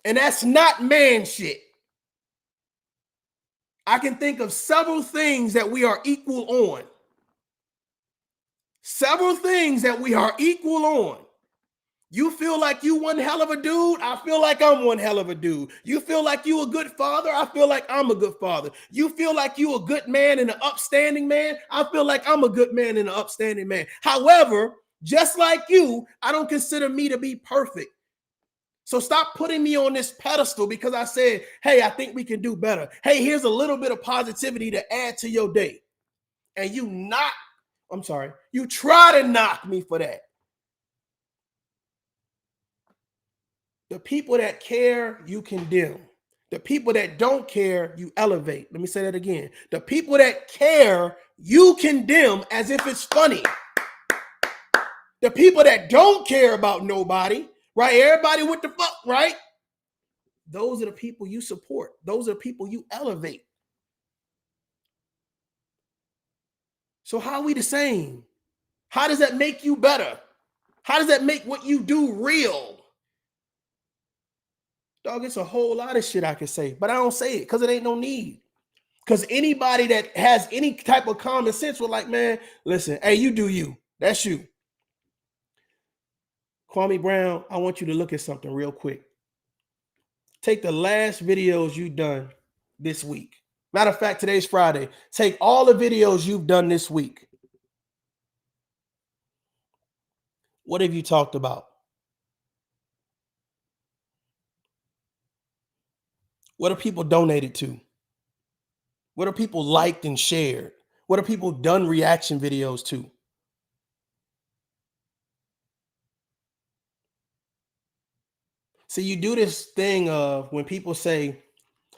And that's not man shit. I can think of several things that we are equal on. Several things that we are equal on. You feel like you one hell of a dude. I feel like I'm one hell of a dude. You feel like you a good father. I feel like I'm a good father. You feel like you a good man and an upstanding man. I feel like I'm a good man and an upstanding man. However, just like you, I don't consider me to be perfect. So stop putting me on this pedestal because I said, hey, I think we can do better. Hey, here's a little bit of positivity to add to your day. And you try to knock me for that. The people that care, you condemn. The people that don't care, you elevate. Let me say that again. The people that care, you condemn as if it's funny. The people that don't care about nobody, right? Everybody what the fuck, right? Those are the people you support. Those are the people you elevate. So how are we the same? How does that make you better? How does that make what you do real? Dog, it's a whole lot of shit I can say, but I don't say it because it ain't no need. Because anybody that has any type of common sense will like, man, listen, hey, you do you. That's you. Kwame Brown, I want you to look at something real quick. Take the last videos you've done this week. Matter of fact, today's Friday. Take all the videos you've done this week. What have you talked about? What are people donated to? What are people liked and shared? What are people done reaction videos to? See, you do this thing of when people say,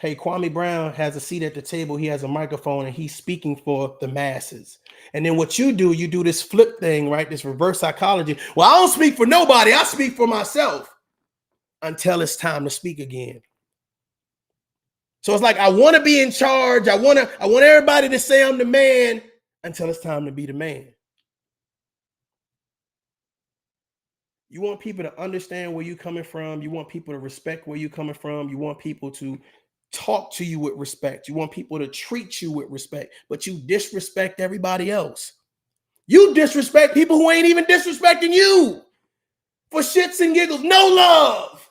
hey, Kwame Brown has a seat at the table, he has a microphone, and he's speaking for the masses. And then what you do this flip thing, right? This reverse psychology. Well, I don't speak for nobody. I speak for myself until it's time to speak again. So it's like, I want to be in charge. I want everybody to say I'm the man until it's time to be the man. You want people to understand where you're coming from. You want people to respect where you're coming from. You want people to talk to you with respect. You want people to treat you with respect, but you disrespect everybody else. You disrespect people who ain't even disrespecting you for shits and giggles. No love.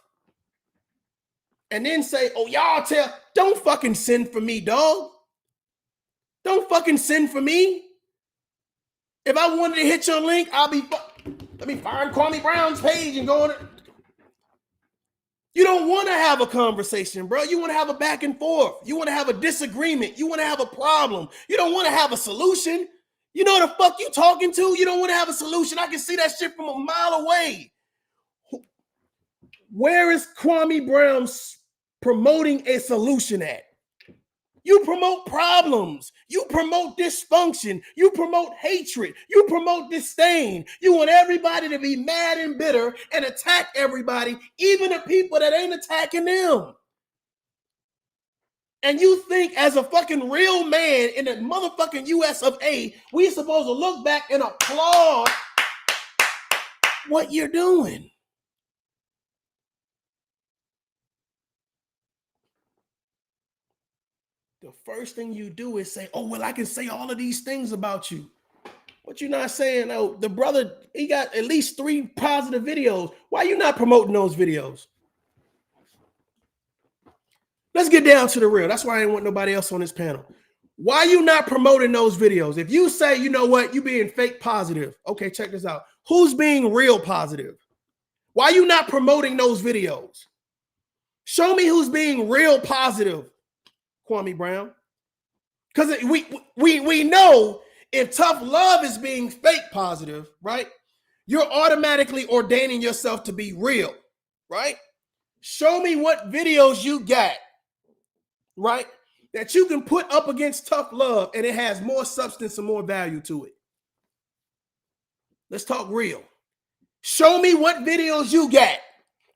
And then say, oh, y'all don't fucking send for me, dog. Don't fucking send for me. If I wanted to hit your link, let me find Kwame Brown's page and go on it. You don't want to have a conversation, bro. You want to have a back and forth. You want to have a disagreement. You want to have a problem. You don't want to have a solution. You know what the fuck you talking to? You don't want to have a solution. I can see that shit from a mile away. Where is Kwame Brown promoting a solution at? You promote problems. You promote dysfunction. You promote hatred. You promote disdain. You want everybody to be mad and bitter and attack everybody, even the people that ain't attacking them. And you think as a fucking real man in the motherfucking US of A, we supposed to look back and applaud what you're doing. The first thing you do is say, oh, well, I can say all of these things about you. But you're not saying, oh, the brother, he got at least 3 positive videos. Why are you not promoting those videos? Let's get down to the real. That's why I ain't want nobody else on this panel. Why are you not promoting those videos? If you say, you know what, you being fake positive. Okay, check this out. Who's being real positive? Why are you not promoting those videos? Show me who's being real positive, Kwame Brown. Because we know if tough love is being fake positive, right? You're automatically ordaining yourself to be real, right? Show me what videos you got, right? That you can put up against tough love and it has more substance and more value to it. Let's talk real. Show me what videos you got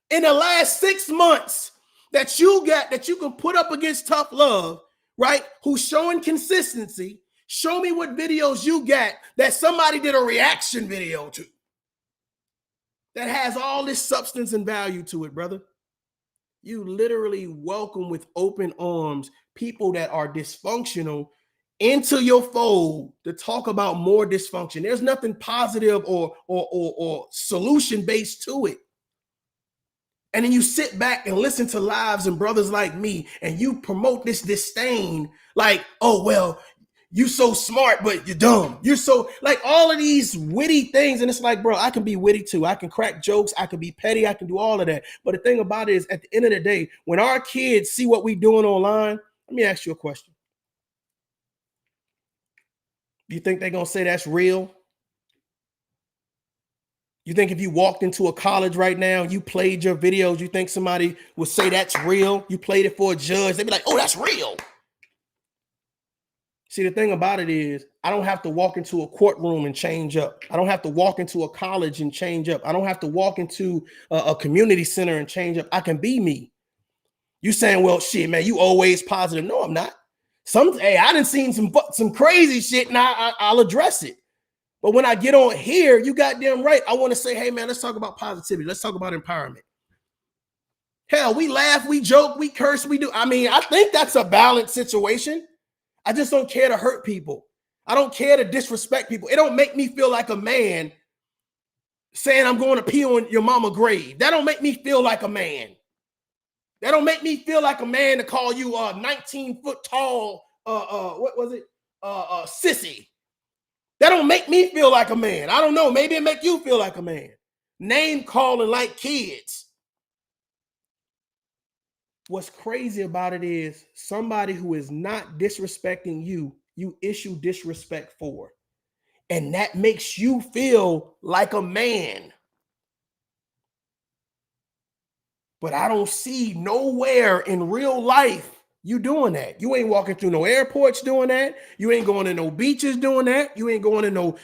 in the last 6 months that you got that you can put up against tough love, right? Who's showing consistency. Show me what videos you got that somebody did a reaction video to that has all this substance and value to it, brother. You literally welcome with open arms people that are dysfunctional into your fold to talk about more dysfunction. There's nothing positive or solution based to it. And then you sit back and listen to lives and brothers like me, and you promote this disdain like, oh, well, you so smart, but you're dumb. You're so like all of these witty things. And it's like, bro, I can be witty too. I can crack jokes. I can be petty. I can do all of that. But the thing about it is at the end of the day, when our kids see what we're doing online, let me ask you a question. Do you think they're going to say that's real? You think if you walked into a college right now, you played your videos, you think somebody would say that's real? You played it for a judge, they'd be like, oh, that's real. See, the thing about it is, I don't have to walk into a courtroom and change up. I don't have to walk into a college and change up. I don't have to walk into a community center and change up. I can be me. You saying, well, shit, man, you always positive. No, I'm not. Hey, I done seen some crazy shit, and I'll address it. But when I get on here, you goddamn right. I want to say, hey, man, let's talk about positivity. Let's talk about empowerment. Hell, we laugh, we joke, we curse, we do. I mean, I think that's a balanced situation. I just don't care to hurt people. I don't care to disrespect people. It don't make me feel like a man saying I'm going to pee on your mama grave. That don't make me feel like a man. That don't make me feel like a man to call you a 19-foot tall, what was it? Sissy. That don't make me feel like a man. I don't know. Maybe it make you feel like a man. Name calling like kids. What's crazy about it is somebody who is not disrespecting you, you issue disrespect for. And that makes you feel like a man. But I don't see nowhere in real life you doing that. You ain't walking through no airports doing that. You ain't going to no beaches doing that. You ain't going to no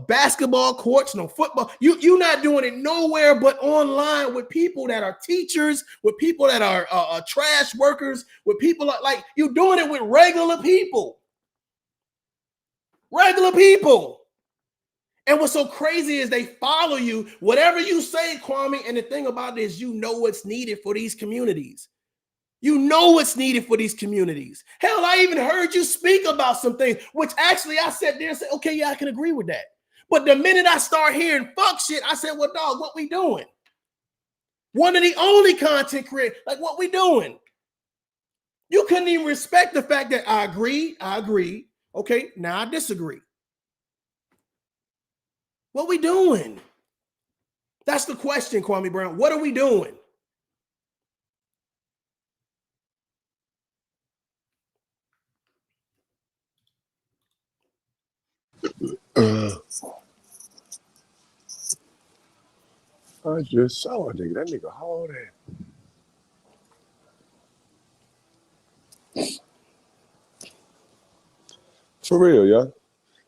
basketball courts, no football. You're not doing it nowhere but online with people that are teachers, with people that are trash workers, with people like you're doing it with regular people. Regular people. And what's so crazy is they follow you, whatever you say, Kwame. And the thing about it is, you know what's needed for these communities. You know what's needed for these communities. Hell, I even heard you speak about some things, which actually I sat there and said, okay, yeah, I can agree with that. But the minute I start hearing fuck shit, I said, well, dog, what we doing? One of the only content creators, like what we doing? You couldn't even respect the fact that I agree. Okay, now I disagree. What we doing? That's the question, Kwame Brown. What are we doing? I just saw a nigga. That nigga hard ass. For real, y'all.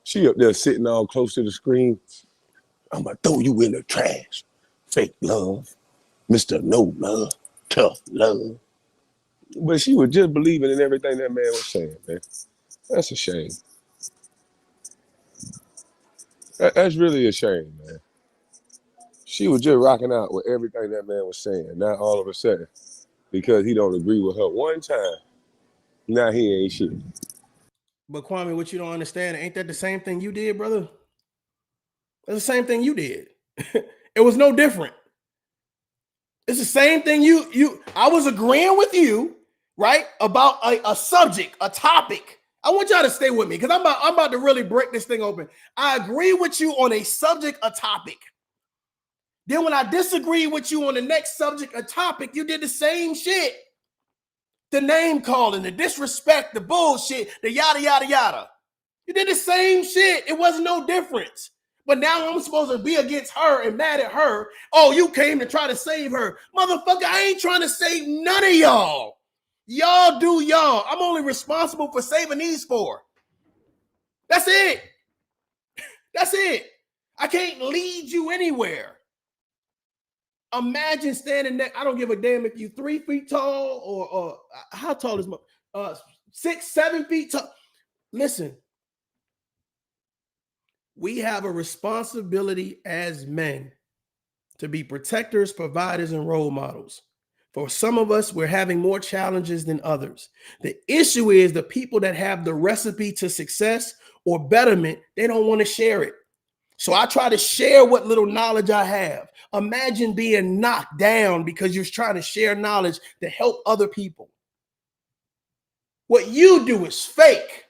She up there sitting all close to the screen. I'm gonna throw you in the trash. Fake love. Mr. No love. Tough love. But she was just believing in everything that man was saying, man. That's a shame. That's really a shame, man. She was just rocking out with everything that man was saying. Now all of a sudden, because he don't agree with her one time, now he ain't shit. But Kwame, what you don't understand, ain't that the same thing you did, brother? That's the same thing you did. It was no different. It's the same thing I was agreeing with you, right? About a subject, a topic. I want y'all to stay with me because I'm about to really break this thing open. I agree with you on a subject, a topic. Then when I disagree with you on the next subject, a topic, you did the same shit. The name calling, the disrespect, the bullshit, the yada, yada, yada. You did the same shit. It wasn't no difference. But now I'm supposed to be against her and mad at her. Oh, you came to try to save her. Motherfucker, I ain't trying to save none of y'all. Y'all do y'all. I'm only responsible for saving these four. That's it. That's it. I can't lead you anywhere. Imagine standing there. I don't give a damn if you 3 feet tall or how tall is 6, 7 feet tall. Listen, we have a responsibility as men to be protectors, providers, and role models. For some of us, we're having more challenges than others. The issue is the people that have the recipe to success or betterment, they don't want to share it. So I try to share what little knowledge I have. Imagine being knocked down because you're trying to share knowledge to help other people. What you do is fake.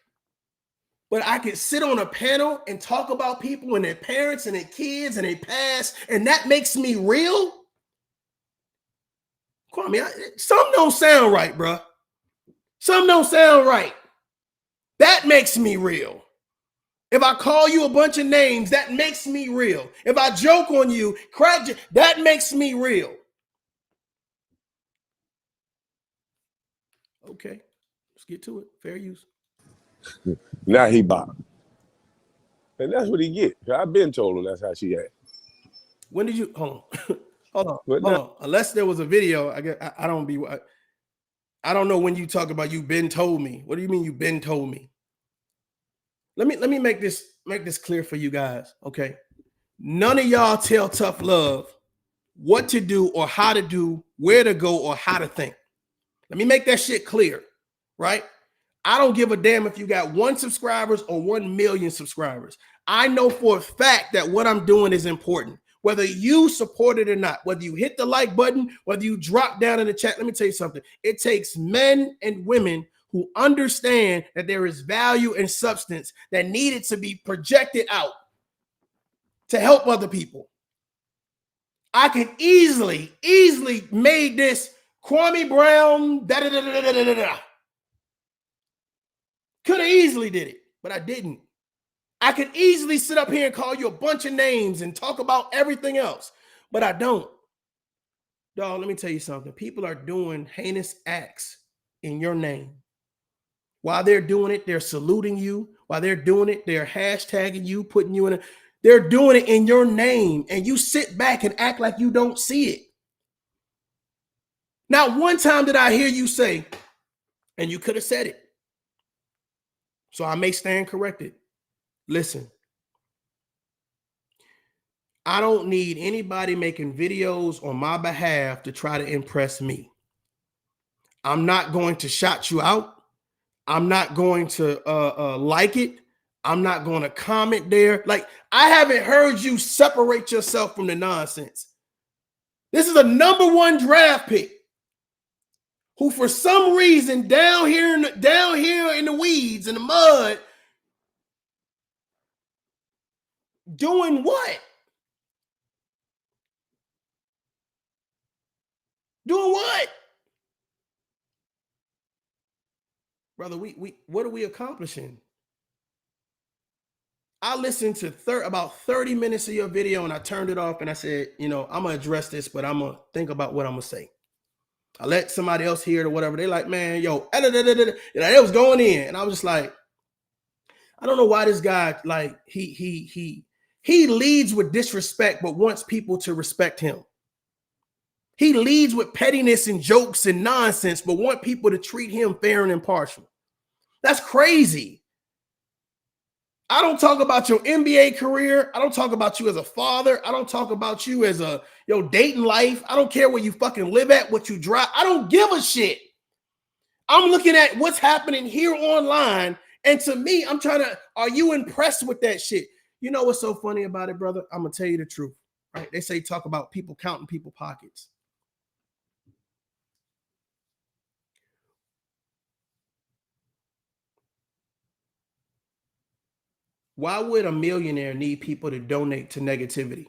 But I can sit on a panel and talk about people and their parents and their kids and their past, and that makes me real? Kwame, something don't sound right, bro. Something don't sound right. That makes me real. If I call you a bunch of names, that makes me real. If I joke on you, that makes me real. Okay, let's get to it. Fair use. Now he bop. And that's what he get. I've been told him that's how she act. When did you hold on? hold But on. Unless there was a video, I don't know when you talk about you been told me. What do you mean you been told me? Let me make this clear for you guys. Okay. None of y'all tell Tough Love what to do or how to do, where to go or how to think. Let me make that shit clear, right? I don't give a damn if you got 1 subscribers or 1 million subscribers. I know for a fact that what I'm doing is important. Whether you support it or not, whether you hit the like button, whether you drop down in the chat, let me tell you something. It takes men and women who understand that there is value and substance that needed to be projected out to help other people. I can easily made this Kwame Brown, da-da-da-da-da-da-da. Could have easily did it, but I didn't. I could easily sit up here and call you a bunch of names and talk about everything else, but I don't. Dog, let me tell you something. People are doing heinous acts in your name. While they're doing it, they're saluting you. While they're doing it, they're hashtagging you, putting you in a... They're doing it in your name, and you sit back and act like you don't see it. Not one time did I hear you say, and you could have said it, so I may stand corrected. Listen, I don't need anybody making videos on my behalf to try to impress me. I'm not going to shout you out. I'm not going to like it. I'm not going to comment there. Like, I haven't heard you separate yourself from the nonsense. This is a #1 draft pick who, for some reason, down here in the weeds, in the mud, doing what? Doing what? Brother, what are we accomplishing? I listened to about 30 minutes of your video and I turned it off and I said, I'm going to address this, but I'm going to think about what I'm going to say. I let somebody else hear it or whatever. They like, man, yo, it was going in. And I was just like, I don't know why this guy, like, he leads with disrespect, but wants people to respect him. He leads with pettiness and jokes and nonsense, but want people to treat him fair and impartial. That's crazy. I don't talk about your NBA career. I don't talk about you as a father. I don't talk about you as your dating life. I don't care where you fucking live at, what you drive. I don't give a shit. I'm looking at what's happening here online. And to me, I'm trying to, are you impressed with that shit? You know what's so funny about it, brother? I'm going to tell you the truth, right? They say talk about people counting people's pockets. Why would a millionaire need people to donate to negativity?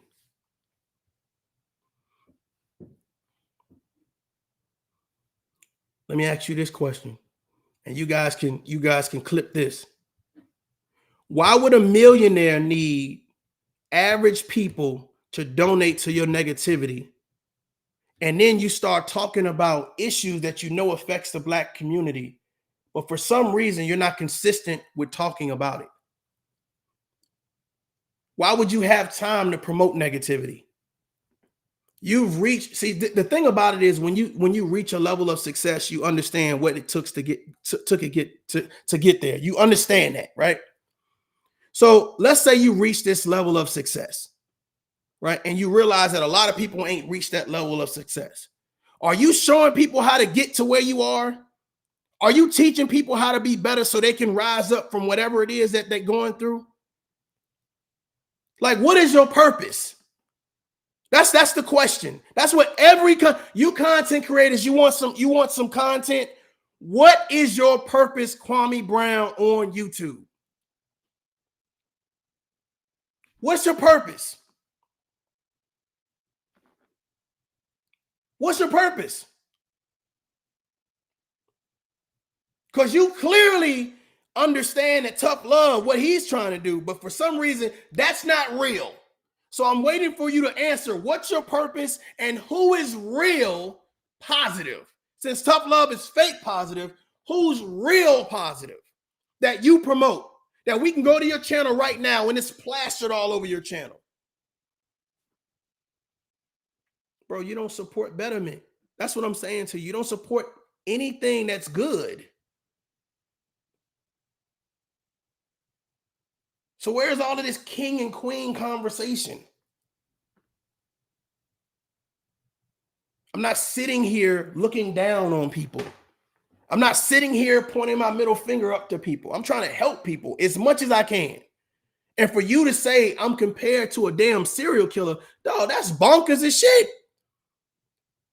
Let me ask you this question, and you guys can clip this. Why would a millionaire need average people to donate to your negativity? And then you start talking about issues that affects the Black community, but for some reason you're not consistent with talking about it. Why would you have time to promote negativity? You've reached, see, the thing about it is when you reach a level of success, you understand what it took to get there. You understand that, right? So let's say you reach this level of success, right? And you realize that a lot of people ain't reached that level of success. Are you showing people how to get to where you are? Are you teaching people how to be better so they can rise up from whatever it is that they're going through? Like, what is your purpose? That's the question. That's what you content creators, you want some content. What is your purpose, Kwame Brown, on YouTube? What's your purpose? What's your purpose? Because you clearly understand that tough love, what he's trying to do, but for some reason, that's not real. So I'm waiting for you to answer what's your purpose and who is real positive. Since tough love is fake positive, who's real positive that you promote? That we can go to your channel right now and it's plastered all over your channel. Bro, you don't support betterment. That's what I'm saying to you. You don't support anything that's good. So where's all of this king and queen conversation? I'm not sitting here looking down on people. I'm not sitting here pointing my middle finger up to people. I'm trying to help people as much as I can. And for you to say I'm compared to a damn serial killer, dog, that's bonkers as shit.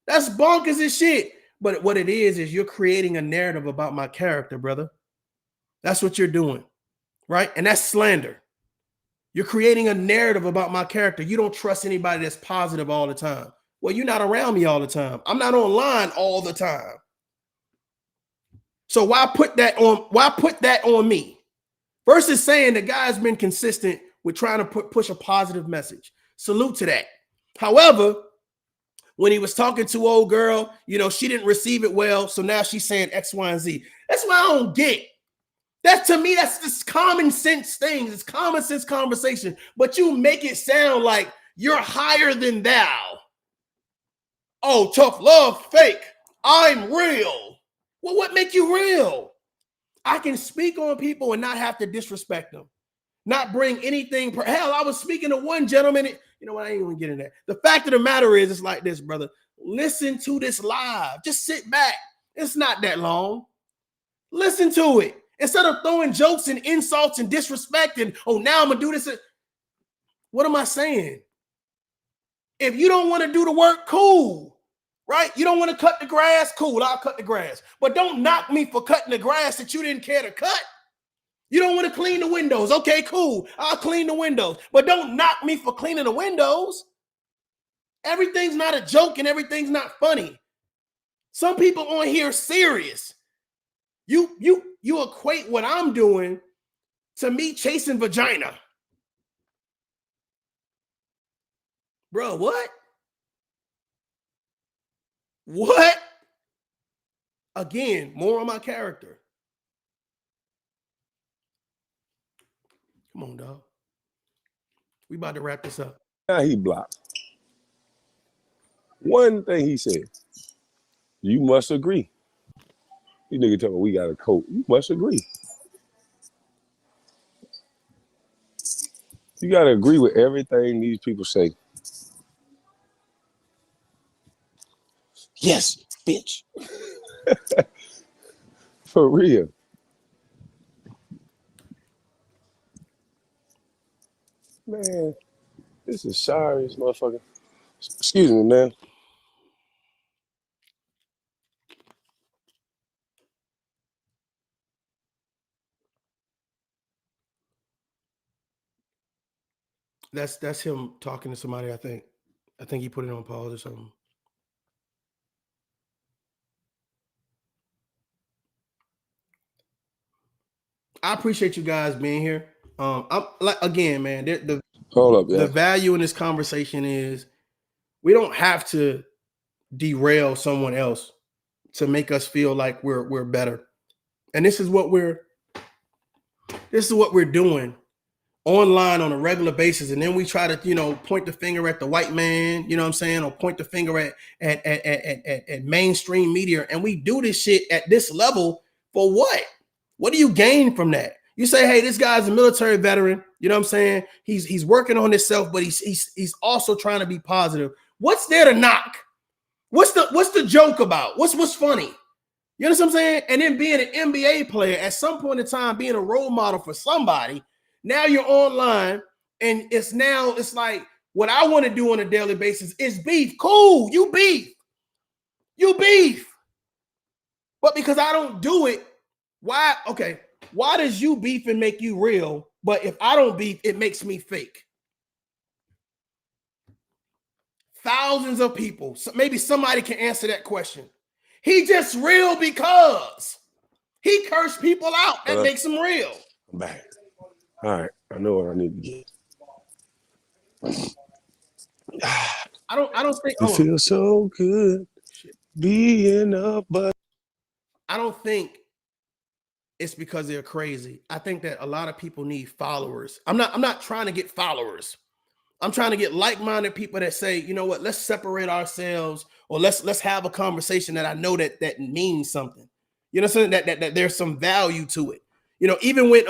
That's bonkers as shit. But what it is you're creating a narrative about my character, brother. That's what you're doing, right? And that's slander. You're creating a narrative about my character. You don't trust anybody that's positive all the time. Well, you're not around me all the time. I'm not online all the time. So why put that on me? Versus saying the guy's been consistent with trying to push a positive message. Salute to that. However, when he was talking to old girl, she didn't receive it well. So now she's saying X, Y, and Z. That's what I don't get. That's, to me, that's just common sense things. It's common sense conversation. But you make it sound like you're higher than thou. Oh, tough love, fake. I'm real. Well, what make you real? I can speak on people and not have to disrespect them. Not bring anything. Hell, I was speaking to one gentleman. You know what? I ain't even getting that. The fact of the matter is, it's like this, brother. Listen to this live. Just sit back. It's not that long. Listen to it. Instead of throwing jokes and insults and disrespect and, oh, now I'm going to do this. What am I saying? If you don't want to do the work, cool, right? You don't want to cut the grass, cool, I'll cut the grass. But don't knock me for cutting the grass that you didn't care to cut. You don't want to clean the windows. Okay, cool, I'll clean the windows. But don't knock me for cleaning the windows. Everything's not a joke and everything's not funny. Some people on here are serious. You equate what I'm doing to me chasing vagina. Bro, what? What? Again, more on my character. Come on, dog. We about to wrap this up. Now he blocked. One thing he said, you must agree. You nigga talking, we got a coat. You must agree. You got to agree with everything these people say. Yes, bitch. For real. Man, this is sorry, this motherfucker. Excuse me, man. That's him talking to somebody, I think. I think he put it on pause or something. I appreciate you guys being here. I'm like, again, man, Hold up, yeah. The value in this conversation is we don't have to derail someone else to make us feel like we're better. And this is what we're doing online on a regular basis. And then we try to, point the finger at the white man, you know what I'm saying? Or point the finger at mainstream media. And we do this shit at this level for what? What do you gain from that? You say, hey, this guy's a military veteran. You know what I'm saying? He's working on himself, but he's also trying to be positive. What's there to knock? What's the joke about? What's funny? You know what I'm saying? And then being an NBA player at some point in time, being a role model for somebody. Now you're online, and it's like what I want to do on a daily basis is beef. Cool, you beef. But because I don't do it, why? Okay, why does you beefing make you real? But if I don't beef, it makes me fake. Thousands of people. So maybe somebody can answer that question. He just real because He cursed people out. That makes him real. I'm back. All right. I know what I need to get. I don't think it feels so good being up, but I don't think it's because they're crazy. I think that a lot of people need followers. I'm not trying to get followers. I'm trying to get like-minded people that say, you know what, let's separate ourselves, or let's have a conversation that I know that means something. You know what I'm saying? That there's some value to it. You know, even when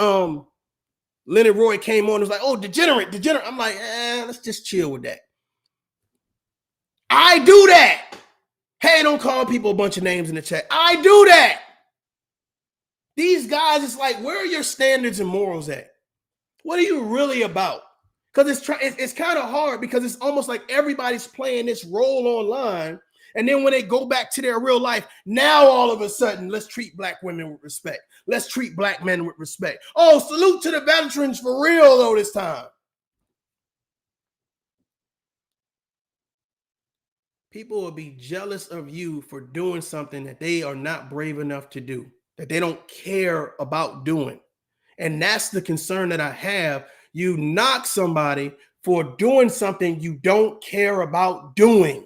Leonard Roy came on, it was like, oh, degenerate. I'm like, let's just chill with that. I do that. Hey, don't call people a bunch of names in the chat. I do that. These guys, it's like, where are your standards and morals at? What are you really about? Because it's kind of hard, because it's almost like everybody's playing this role online. And then when they go back to their real life, now all of a sudden, let's treat black women with respect. Let's treat black men with respect. Oh, salute to the veterans for real, though, this time. People will be jealous of you for doing something that they are not brave enough to do, that they don't care about doing. And that's the concern that I have. You knock somebody for doing something you don't care about doing,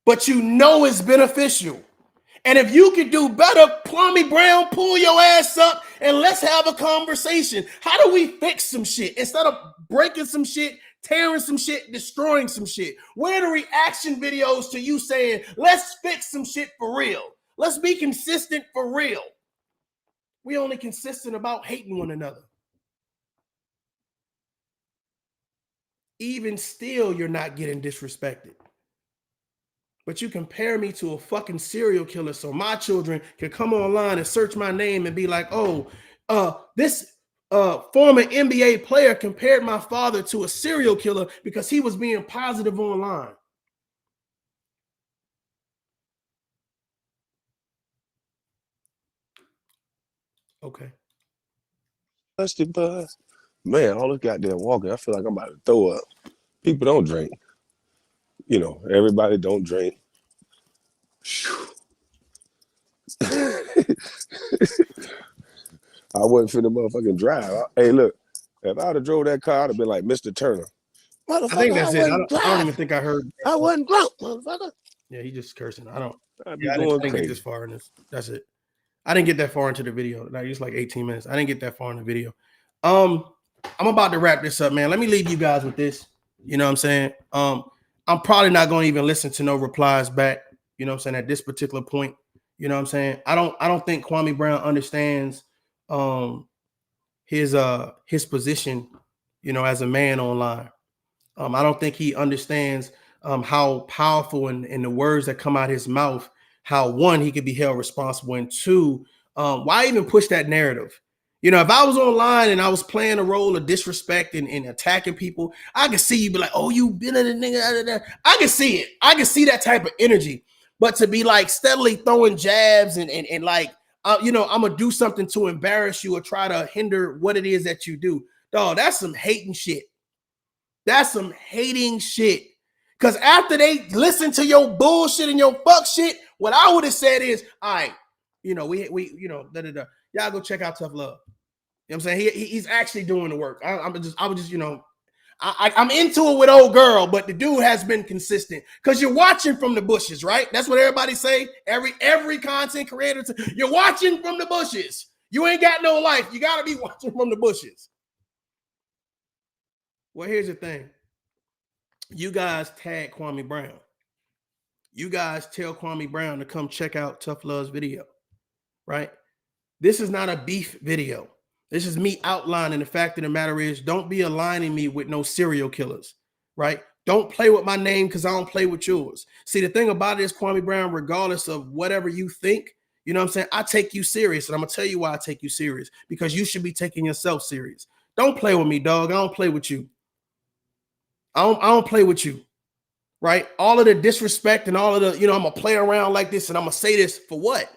but you know it's beneficial. And if you could do better, Kwame Brown, pull your ass up and let's have a conversation. How do we fix some shit instead of breaking some shit, tearing some shit, destroying some shit? Where are the reaction videos to you saying, let's fix some shit for real? Let's be consistent for real. We only consistent about hating one another. Even still, you're not getting disrespected. But you compare me to a fucking serial killer, so my children can come online and search my name and be like, oh, this former NBA player compared my father to a serial killer because he was being positive online. Okay. Man, all this goddamn walking, I feel like I'm about to throw up. People don't drink. You know, everybody don't drink. I wasn't finna motherfucking drive. Hey, look, if I'd have drove that car, I'd have been like Mr. Turner. I think that's it. I don't even think I heard. I wasn't drunk, motherfucker. Yeah, he just cursing. I didn't get this far in this. That's it. I didn't get that far into the video. Like, it's like 18 minutes. I didn't get that far in the video. I'm about to wrap this up, man. Let me leave you guys with this. You know what I'm saying? I'm probably not going to even listen to no replies back. You know what I'm saying? At this particular point, you know what I'm saying? I don't think Kwame Brown understands his position, you know, as a man online. I don't think he understands how powerful in the words that come out his mouth, how one, he could be held responsible, and two, why even push that narrative? You know, if I was online and I was playing a role of disrespect and attacking people, I could see you be like, oh, you been in a nigga. I can see it. I can see that type of energy. But to be like steadily throwing jabs and like, you know, I'm going to do something to embarrass you or try to hinder what it is that you do. Dog, that's some hating shit. That's some hating shit. Because after they listen to your bullshit and your fuck shit, what I would have said is, all right, you know, we you know, y'all go check out Tough Love. You know what I'm saying? He's actually doing the work. I was just, you know, I'm into it with old girl, but the dude has been consistent because you're watching from the bushes, right? That's what everybody say. Every content creator, you're watching from the bushes. You ain't got no life. You got to be watching from the bushes. Well, here's the thing. You guys tag Kwame Brown. You guys tell Kwame Brown to come check out Tough Love's video, right? This is not a beef video. This is me outlining the fact of the matter is, don't be aligning me with no serial killers, right? Don't play with my name because I don't play with yours. See, the thing about it is, Kwame Brown, regardless of whatever you think, you know what I'm saying? I take you serious, and I'm going to tell you why I take you serious, because you should be taking yourself serious. Don't play with me, dog. I don't play with you. I don't play with you, right? All of the disrespect and all of the, you know, I'm going to play around like this and I'm going to say this for what?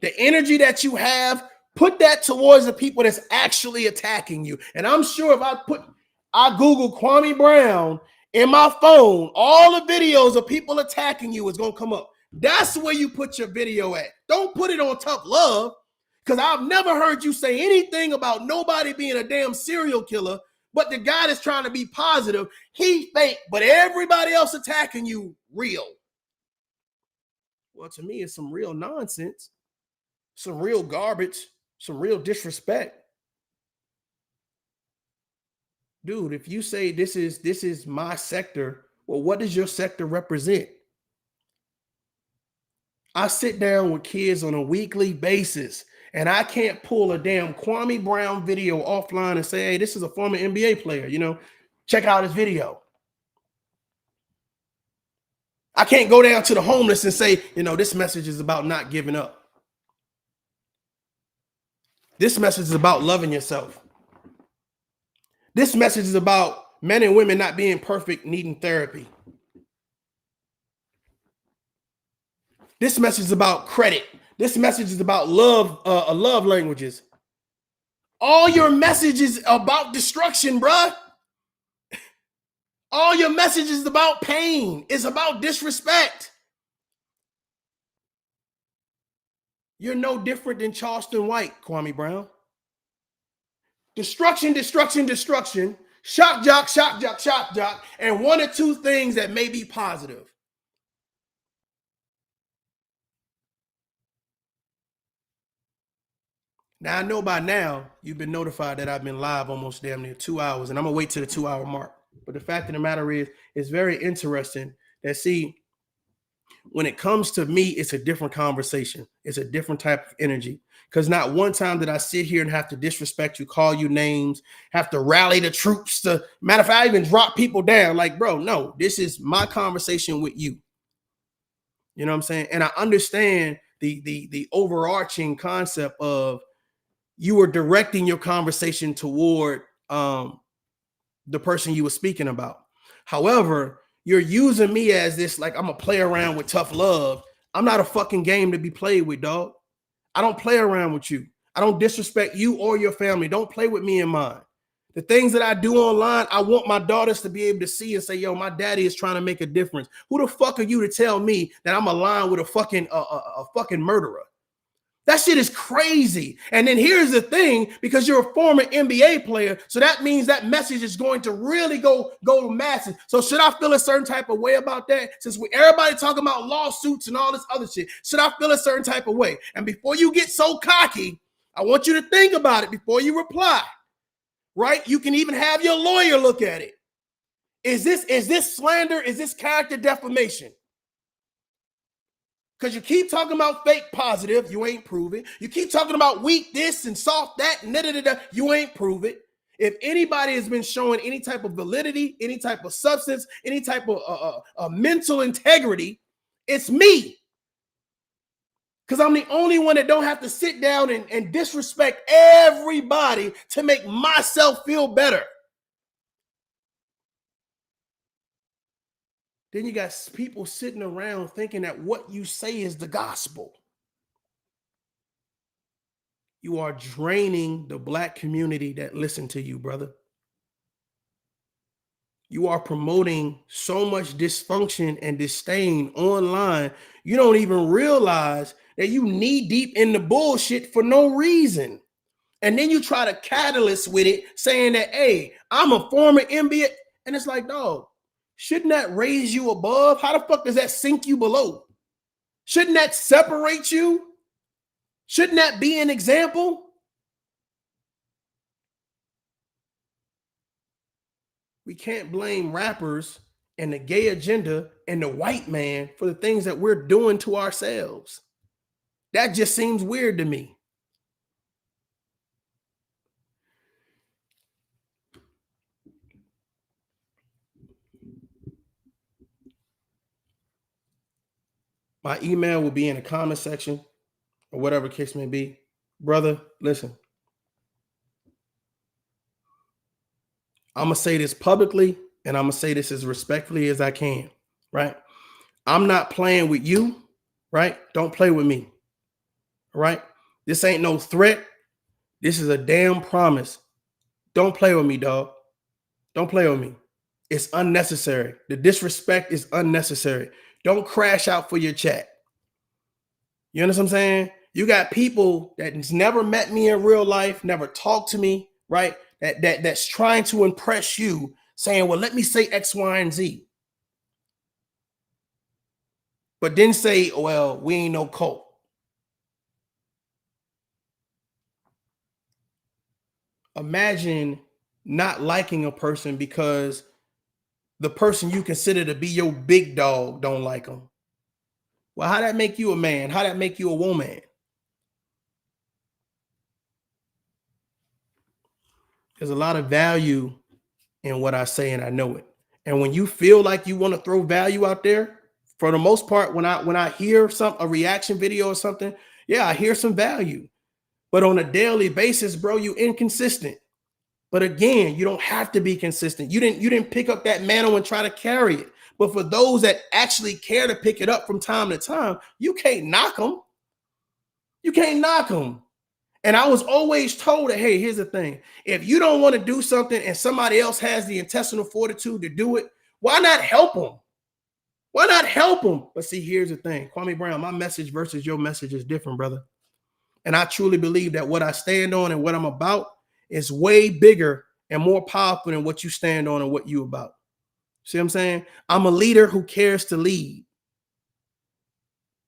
The energy that you have, put that towards the people that's actually attacking you. And I'm sure if I Google Kwame Brown in my phone, all the videos of people attacking you is going to come up. That's where you put your video at. Don't put it on Tough Love, because I've never heard you say anything about nobody being a damn serial killer, but the guy that's trying to be positive, he fake, but everybody else attacking you real. Well, to me, it's some real nonsense, some real garbage, some real disrespect. Dude, if you say this is my sector, well, what does your sector represent? I sit down with kids on a weekly basis, and I can't pull a damn Kwame Brown video offline and say, hey, this is a former NBA player, you know, check out his video. I can't go down to the homeless and say, you know, this message is about not giving up. This message is about loving yourself. This message is about men and women not being perfect, needing therapy. This message is about credit. This message is about love, love languages. All your messages about destruction, bruh. All your messages is about pain. It's about disrespect. You're no different than Charleston White, Kwame Brown. Destruction, destruction, destruction. Shock jock, shock jock, shock jock. And one or two things that may be positive. Now, I know by now you've been notified that I've been live almost damn near 2 hours, and I'm going to wait to the 2 hour mark. But the fact of the matter is, it's very interesting that, see, when it comes to me, it's a different conversation. It's a different type of energy. Because not one time did I sit here and have to disrespect you, call you names, have to rally the troops. Matter of fact, I even drop people down. Like, bro, no, this is my conversation with you. You know what I'm saying? And I understand the overarching concept of you were directing your conversation toward the person you were speaking about. However, you're using me as this, like, I'm gonna play around with tough love. I'm not a fucking game to be played with, dog. I don't play around with you. I don't disrespect you or your family. Don't play with me and mine. The things that I do online, I want my daughters to be able to see and say, yo, my daddy is trying to make a difference. Who the fuck are you to tell me that I'm aligned with a fucking murderer? That shit is crazy. And then here's the thing, because you're a former NBA player, so that means that message is going to really go to masses. So should I feel a certain type of way about that? Since everybody talking about lawsuits and all this other shit, should I feel a certain type of way? And before you get so cocky, I want you to think about it before you reply, right? You can even have your lawyer look at it. Is this slander? Is this character defamation? Because you keep talking about fake positive, you ain't prove it. You keep talking about weak this and soft that, and da-da-da-da, you ain't prove it. If anybody has been showing any type of validity, any type of substance, any type of mental integrity, it's me. Because I'm the only one that don't have to sit down and disrespect everybody to make myself feel better. Then you got people sitting around thinking that what you say is the gospel. You are draining the Black community that listen to you, brother. You are promoting so much dysfunction and disdain online. You don't even realize that you knee deep in the bullshit for no reason. And then you try to catalyst with it, saying that, hey, I'm a former NBA. And it's like, dog, shouldn't that raise you above? How the fuck does that sink you below? Shouldn't that separate you? Shouldn't that be an example? We can't blame rappers and the gay agenda and the white man for the things that we're doing to ourselves. That just seems weird to me. My email will be in the comment section or whatever case may be. Brother, listen. I'm going to say this publicly, and I'm going to say this as respectfully as I can, right? I'm not playing with you, right? Don't play with me, right? This ain't no threat. This is a damn promise. Don't play with me, dog. Don't play with me. It's unnecessary. The disrespect is unnecessary. Don't crash out for your chat. You understand what I'm saying? You got people that's never met me in real life, never talked to me, right? That's trying to impress you, saying, well, let me say X, Y, and Z. But then say, well, we ain't no cult. Imagine not liking a person because the person you consider to be your big dog don't like them. Well, how that make you a man? How that make you a woman? There's a lot of value in what I say, and I know it. And when you feel like you want to throw value out there, for the most part, when I hear a reaction video or something, yeah, I hear some value. But on a daily basis, bro, you inconsistent. But again, you don't have to be consistent. You didn't pick up that mantle and try to carry it. But for those that actually care to pick it up from time to time, you can't knock them. You can't knock them. And I was always told that, hey, here's the thing. If you don't want to do something and somebody else has the intestinal fortitude to do it, why not help them? Why not help them? But see, here's the thing. Kwame Brown, my message versus your message is different, brother. And I truly believe that what I stand on and what I'm about is way bigger and more powerful than what you stand on and what you about. See what I'm saying? I'm a leader who cares to lead.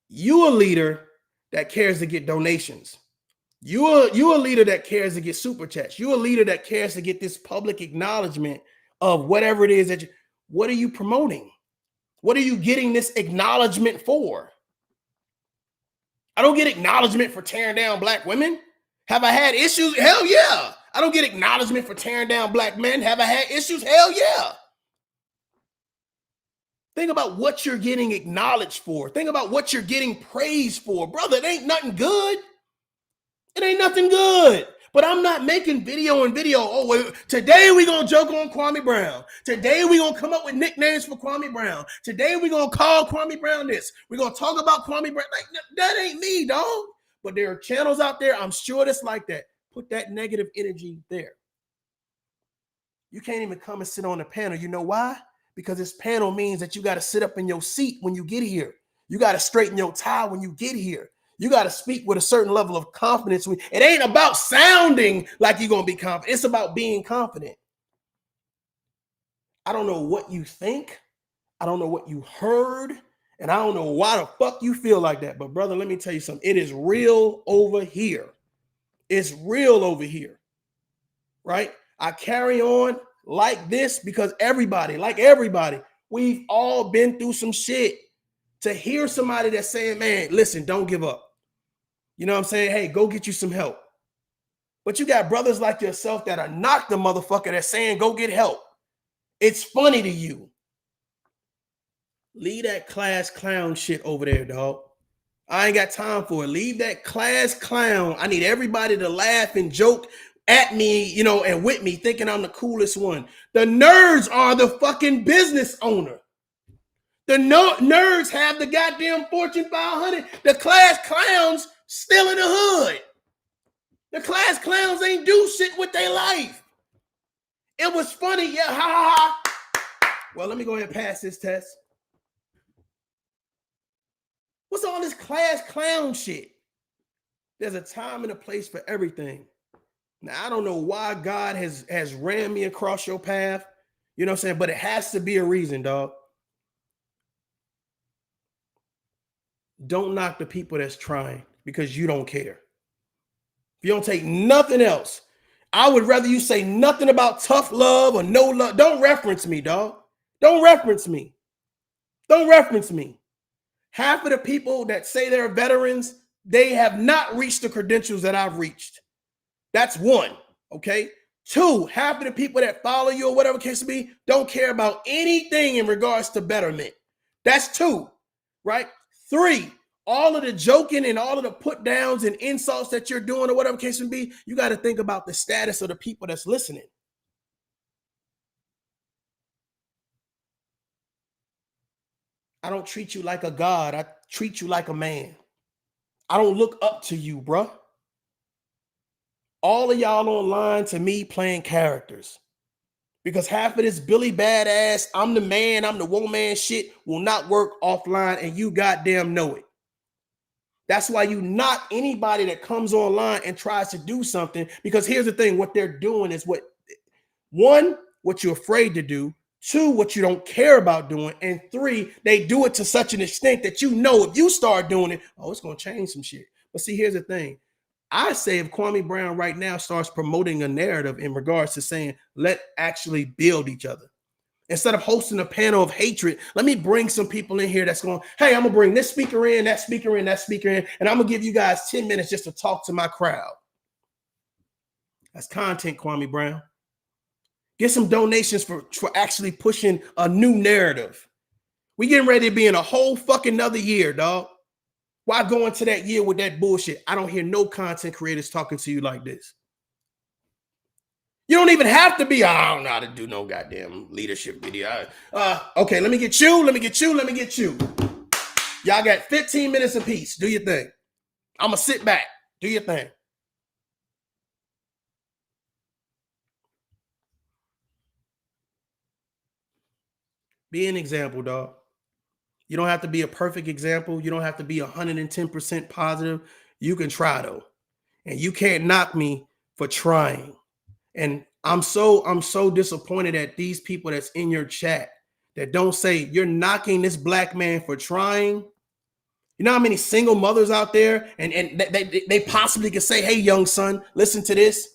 You a leader that cares to get donations. You a leader that cares to get super chats. You a leader that cares to get this public acknowledgement of whatever it is that what are you promoting? What are you getting this acknowledgement for? I don't get acknowledgement for tearing down black women. Have I had issues? Hell yeah. I don't get acknowledgement for tearing down black men. Have I had issues? Hell yeah. Think about what you're getting acknowledged for. Think about what you're getting praised for. Brother, it ain't nothing good. It ain't nothing good. But I'm not making video. Oh, well, today we're going to joke on Kwame Brown. Today we're going to come up with nicknames for Kwame Brown. Today we're going to call Kwame Brown this. We're going to talk about Kwame Brown. Like, that ain't me, dog. But there are channels out there, I'm sure that's like that. Put that negative energy there. You can't even come and sit on the panel. You know why? Because this panel means that you got to sit up in your seat when you get here. You got to straighten your tie when you get here. You got to speak with a certain level of confidence. It ain't about sounding like you're going to be confident. It's about being confident. I don't know what you think. I don't know what you heard. And I don't know why the fuck you feel like that. But brother, let me tell you something. It is real over here. It's real over here. Right? I carry on like this because everybody, we've all been through some shit. To hear somebody that's saying, man, listen, don't give up. You know what I'm saying? Hey, go get you some help. But you got brothers like yourself that are not the motherfucker that's saying, go get help. It's funny to you. Leave that class clown shit over there, dog. I ain't got time for it. Leave that class clown. I need everybody to laugh and joke at me, you know, and with me, thinking I'm the coolest one. The nerds are the fucking business owner. The nerds have the goddamn Fortune 500. The class clowns still in the hood. The class clowns ain't do shit with their life. It was funny, yeah, ha ha ha. Well, let me go ahead and pass this test. What's all this class clown shit? There's a time and a place for everything. Now, I don't know why God has ran me across your path, you know what I'm saying? But it has to be a reason, dog. Don't knock the people that's trying because you don't care. If you don't take nothing else, I would rather you say nothing about tough love or no love. Don't reference me, dog. Don't reference me. Don't reference me. Half of the people that say they're veterans, they have not reached the credentials that I've reached. That's one, okay? Two, half of the people that follow you or whatever case may be don't care about anything in regards to betterment. That's two, right? Three, all of the joking and all of the put downs and insults that you're doing or whatever case may be, you got to think about the status of the people that's listening. I don't treat you like a god. I treat you like a man. I don't look up to you, bruh. All of y'all online to me playing characters. Because half of this Billy Badass, I'm the man, I'm the woman shit will not work offline, and you goddamn know it. That's why you knock anybody that comes online and tries to do something, because here's the thing, what they're doing is what you're afraid to do, 2, what you don't care about doing, and 3, they do it to such an extent that you know if you start doing it, oh, it's going to change some shit. But see, here's the thing. I say if Kwame Brown right now starts promoting a narrative in regards to saying, let's actually build each other. Instead of hosting a panel of hatred, let me bring some people in here that's going, hey, I'm going to bring this speaker in, that speaker in, that speaker in, and I'm going to give you guys 10 minutes just to talk to my crowd. That's content, Kwame Brown. Get some donations for actually pushing a new narrative. We getting ready to be in a whole fucking another year, dog. Why go into that year with that bullshit? I don't hear no content creators talking to you like this. You don't even have to be, I don't know how to do no goddamn leadership video. Okay, let me get you. Y'all got 15 minutes apiece. Do your thing. I'm going to sit back. Do your thing. Be an example, dog. You don't have to be a perfect example. You don't have to be 110% positive. You can try, though. And you can't knock me for trying. And I'm so disappointed at these people that's in your chat that don't say you're knocking this black man for trying. You know how many single mothers out there and they possibly could say, hey, young son, listen to this.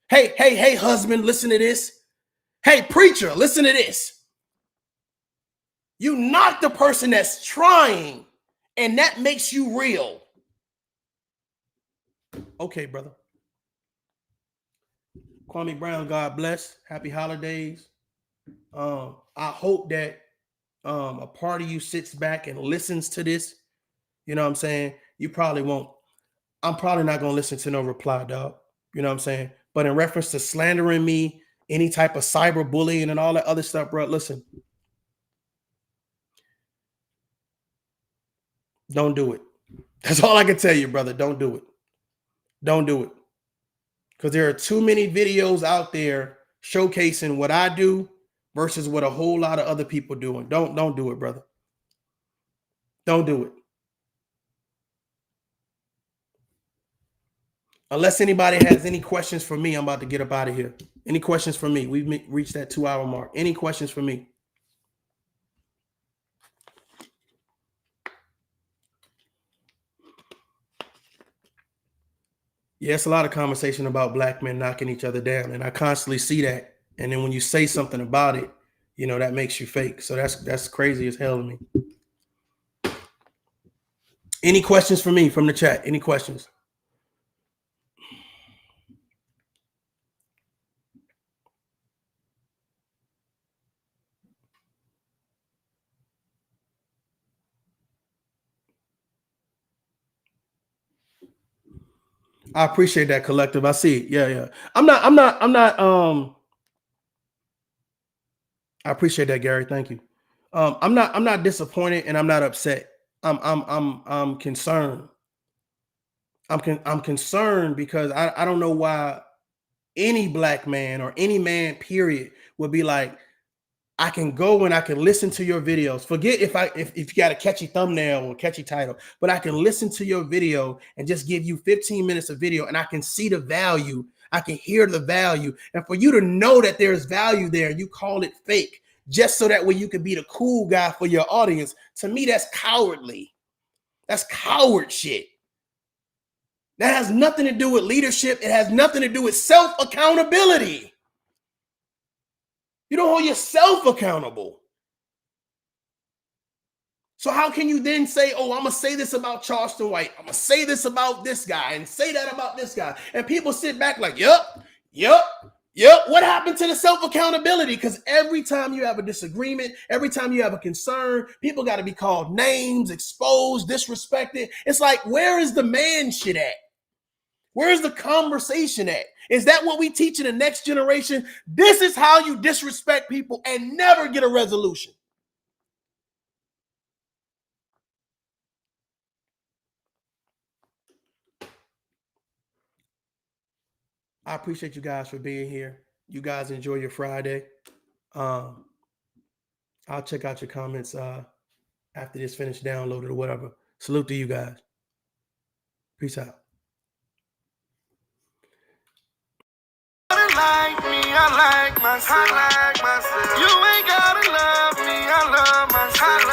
Hey, husband, listen to this. Hey, preacher, listen to this. You knock the person that's trying, and that makes you real. Okay, brother. Kwame Brown, God bless. Happy holidays. I hope that a part of you sits back and listens to this. You know what I'm saying? You probably won't. I'm probably not going to listen to no reply, dog. You know what I'm saying? But in reference to slandering me, any type of cyberbullying and all that other stuff, bro, listen. Don't do it. That's all I can tell you, brother. Don't do it. Don't do it. Because there are too many videos out there showcasing what I do versus what a whole lot of other people doing. Don't do it, brother. Don't do it. Unless anybody has any questions for me, I'm about to get up out of here. Any questions for me? We've reached that 2-hour mark. Any questions for me? Yeah, it's a lot of conversation about black men knocking each other down, and I constantly see that. And then when you say something about it, you know, that makes you fake. So that's crazy as hell to me. Any questions for me from the chat? Any questions? I appreciate that, collective. I see it. Yeah. I'm not. I appreciate that, Gary. Thank you. I'm not disappointed, and I'm not upset. I'm concerned. I'm concerned because I don't know why any black man or any man, period, would be like, I can go and I can listen to your videos. Forget if you got a catchy thumbnail or catchy title, but I can listen to your video and just give you 15 minutes of video, and I can see the value. I can hear the value. And for you to know that there's value there, you call it fake just so that way you can be the cool guy for your audience. To me, that's cowardly. That's coward shit. That has nothing to do with leadership. It has nothing to do with self-accountability. You don't hold yourself accountable. So how can you then say, oh, I'm going to say this about Charleston White. I'm going to say this about this guy and say that about this guy. And people sit back like, yep. What happened to the self-accountability? Because every time you have a disagreement, every time you have a concern, people got to be called names, exposed, disrespected. It's like, where is the man shit at? Where's the conversation at? Is that what we teach in the next generation? This is how you disrespect people and never get a resolution. I appreciate you guys for being here. You guys enjoy your Friday. I'll check out your comments after this finished downloaded or whatever. Salute to you guys. Peace out. Like me, I like myself. You ain't gotta love me, I love myself.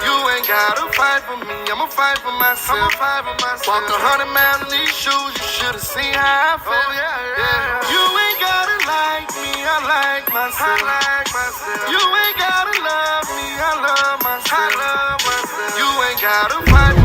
You ain't gotta fight for me, I'ma fight for myself. Walk 100 miles in these shoes, you should've seen how I felt. You ain't gotta like me, I like myself. You ain't gotta love me, I love myself. You ain't gotta fight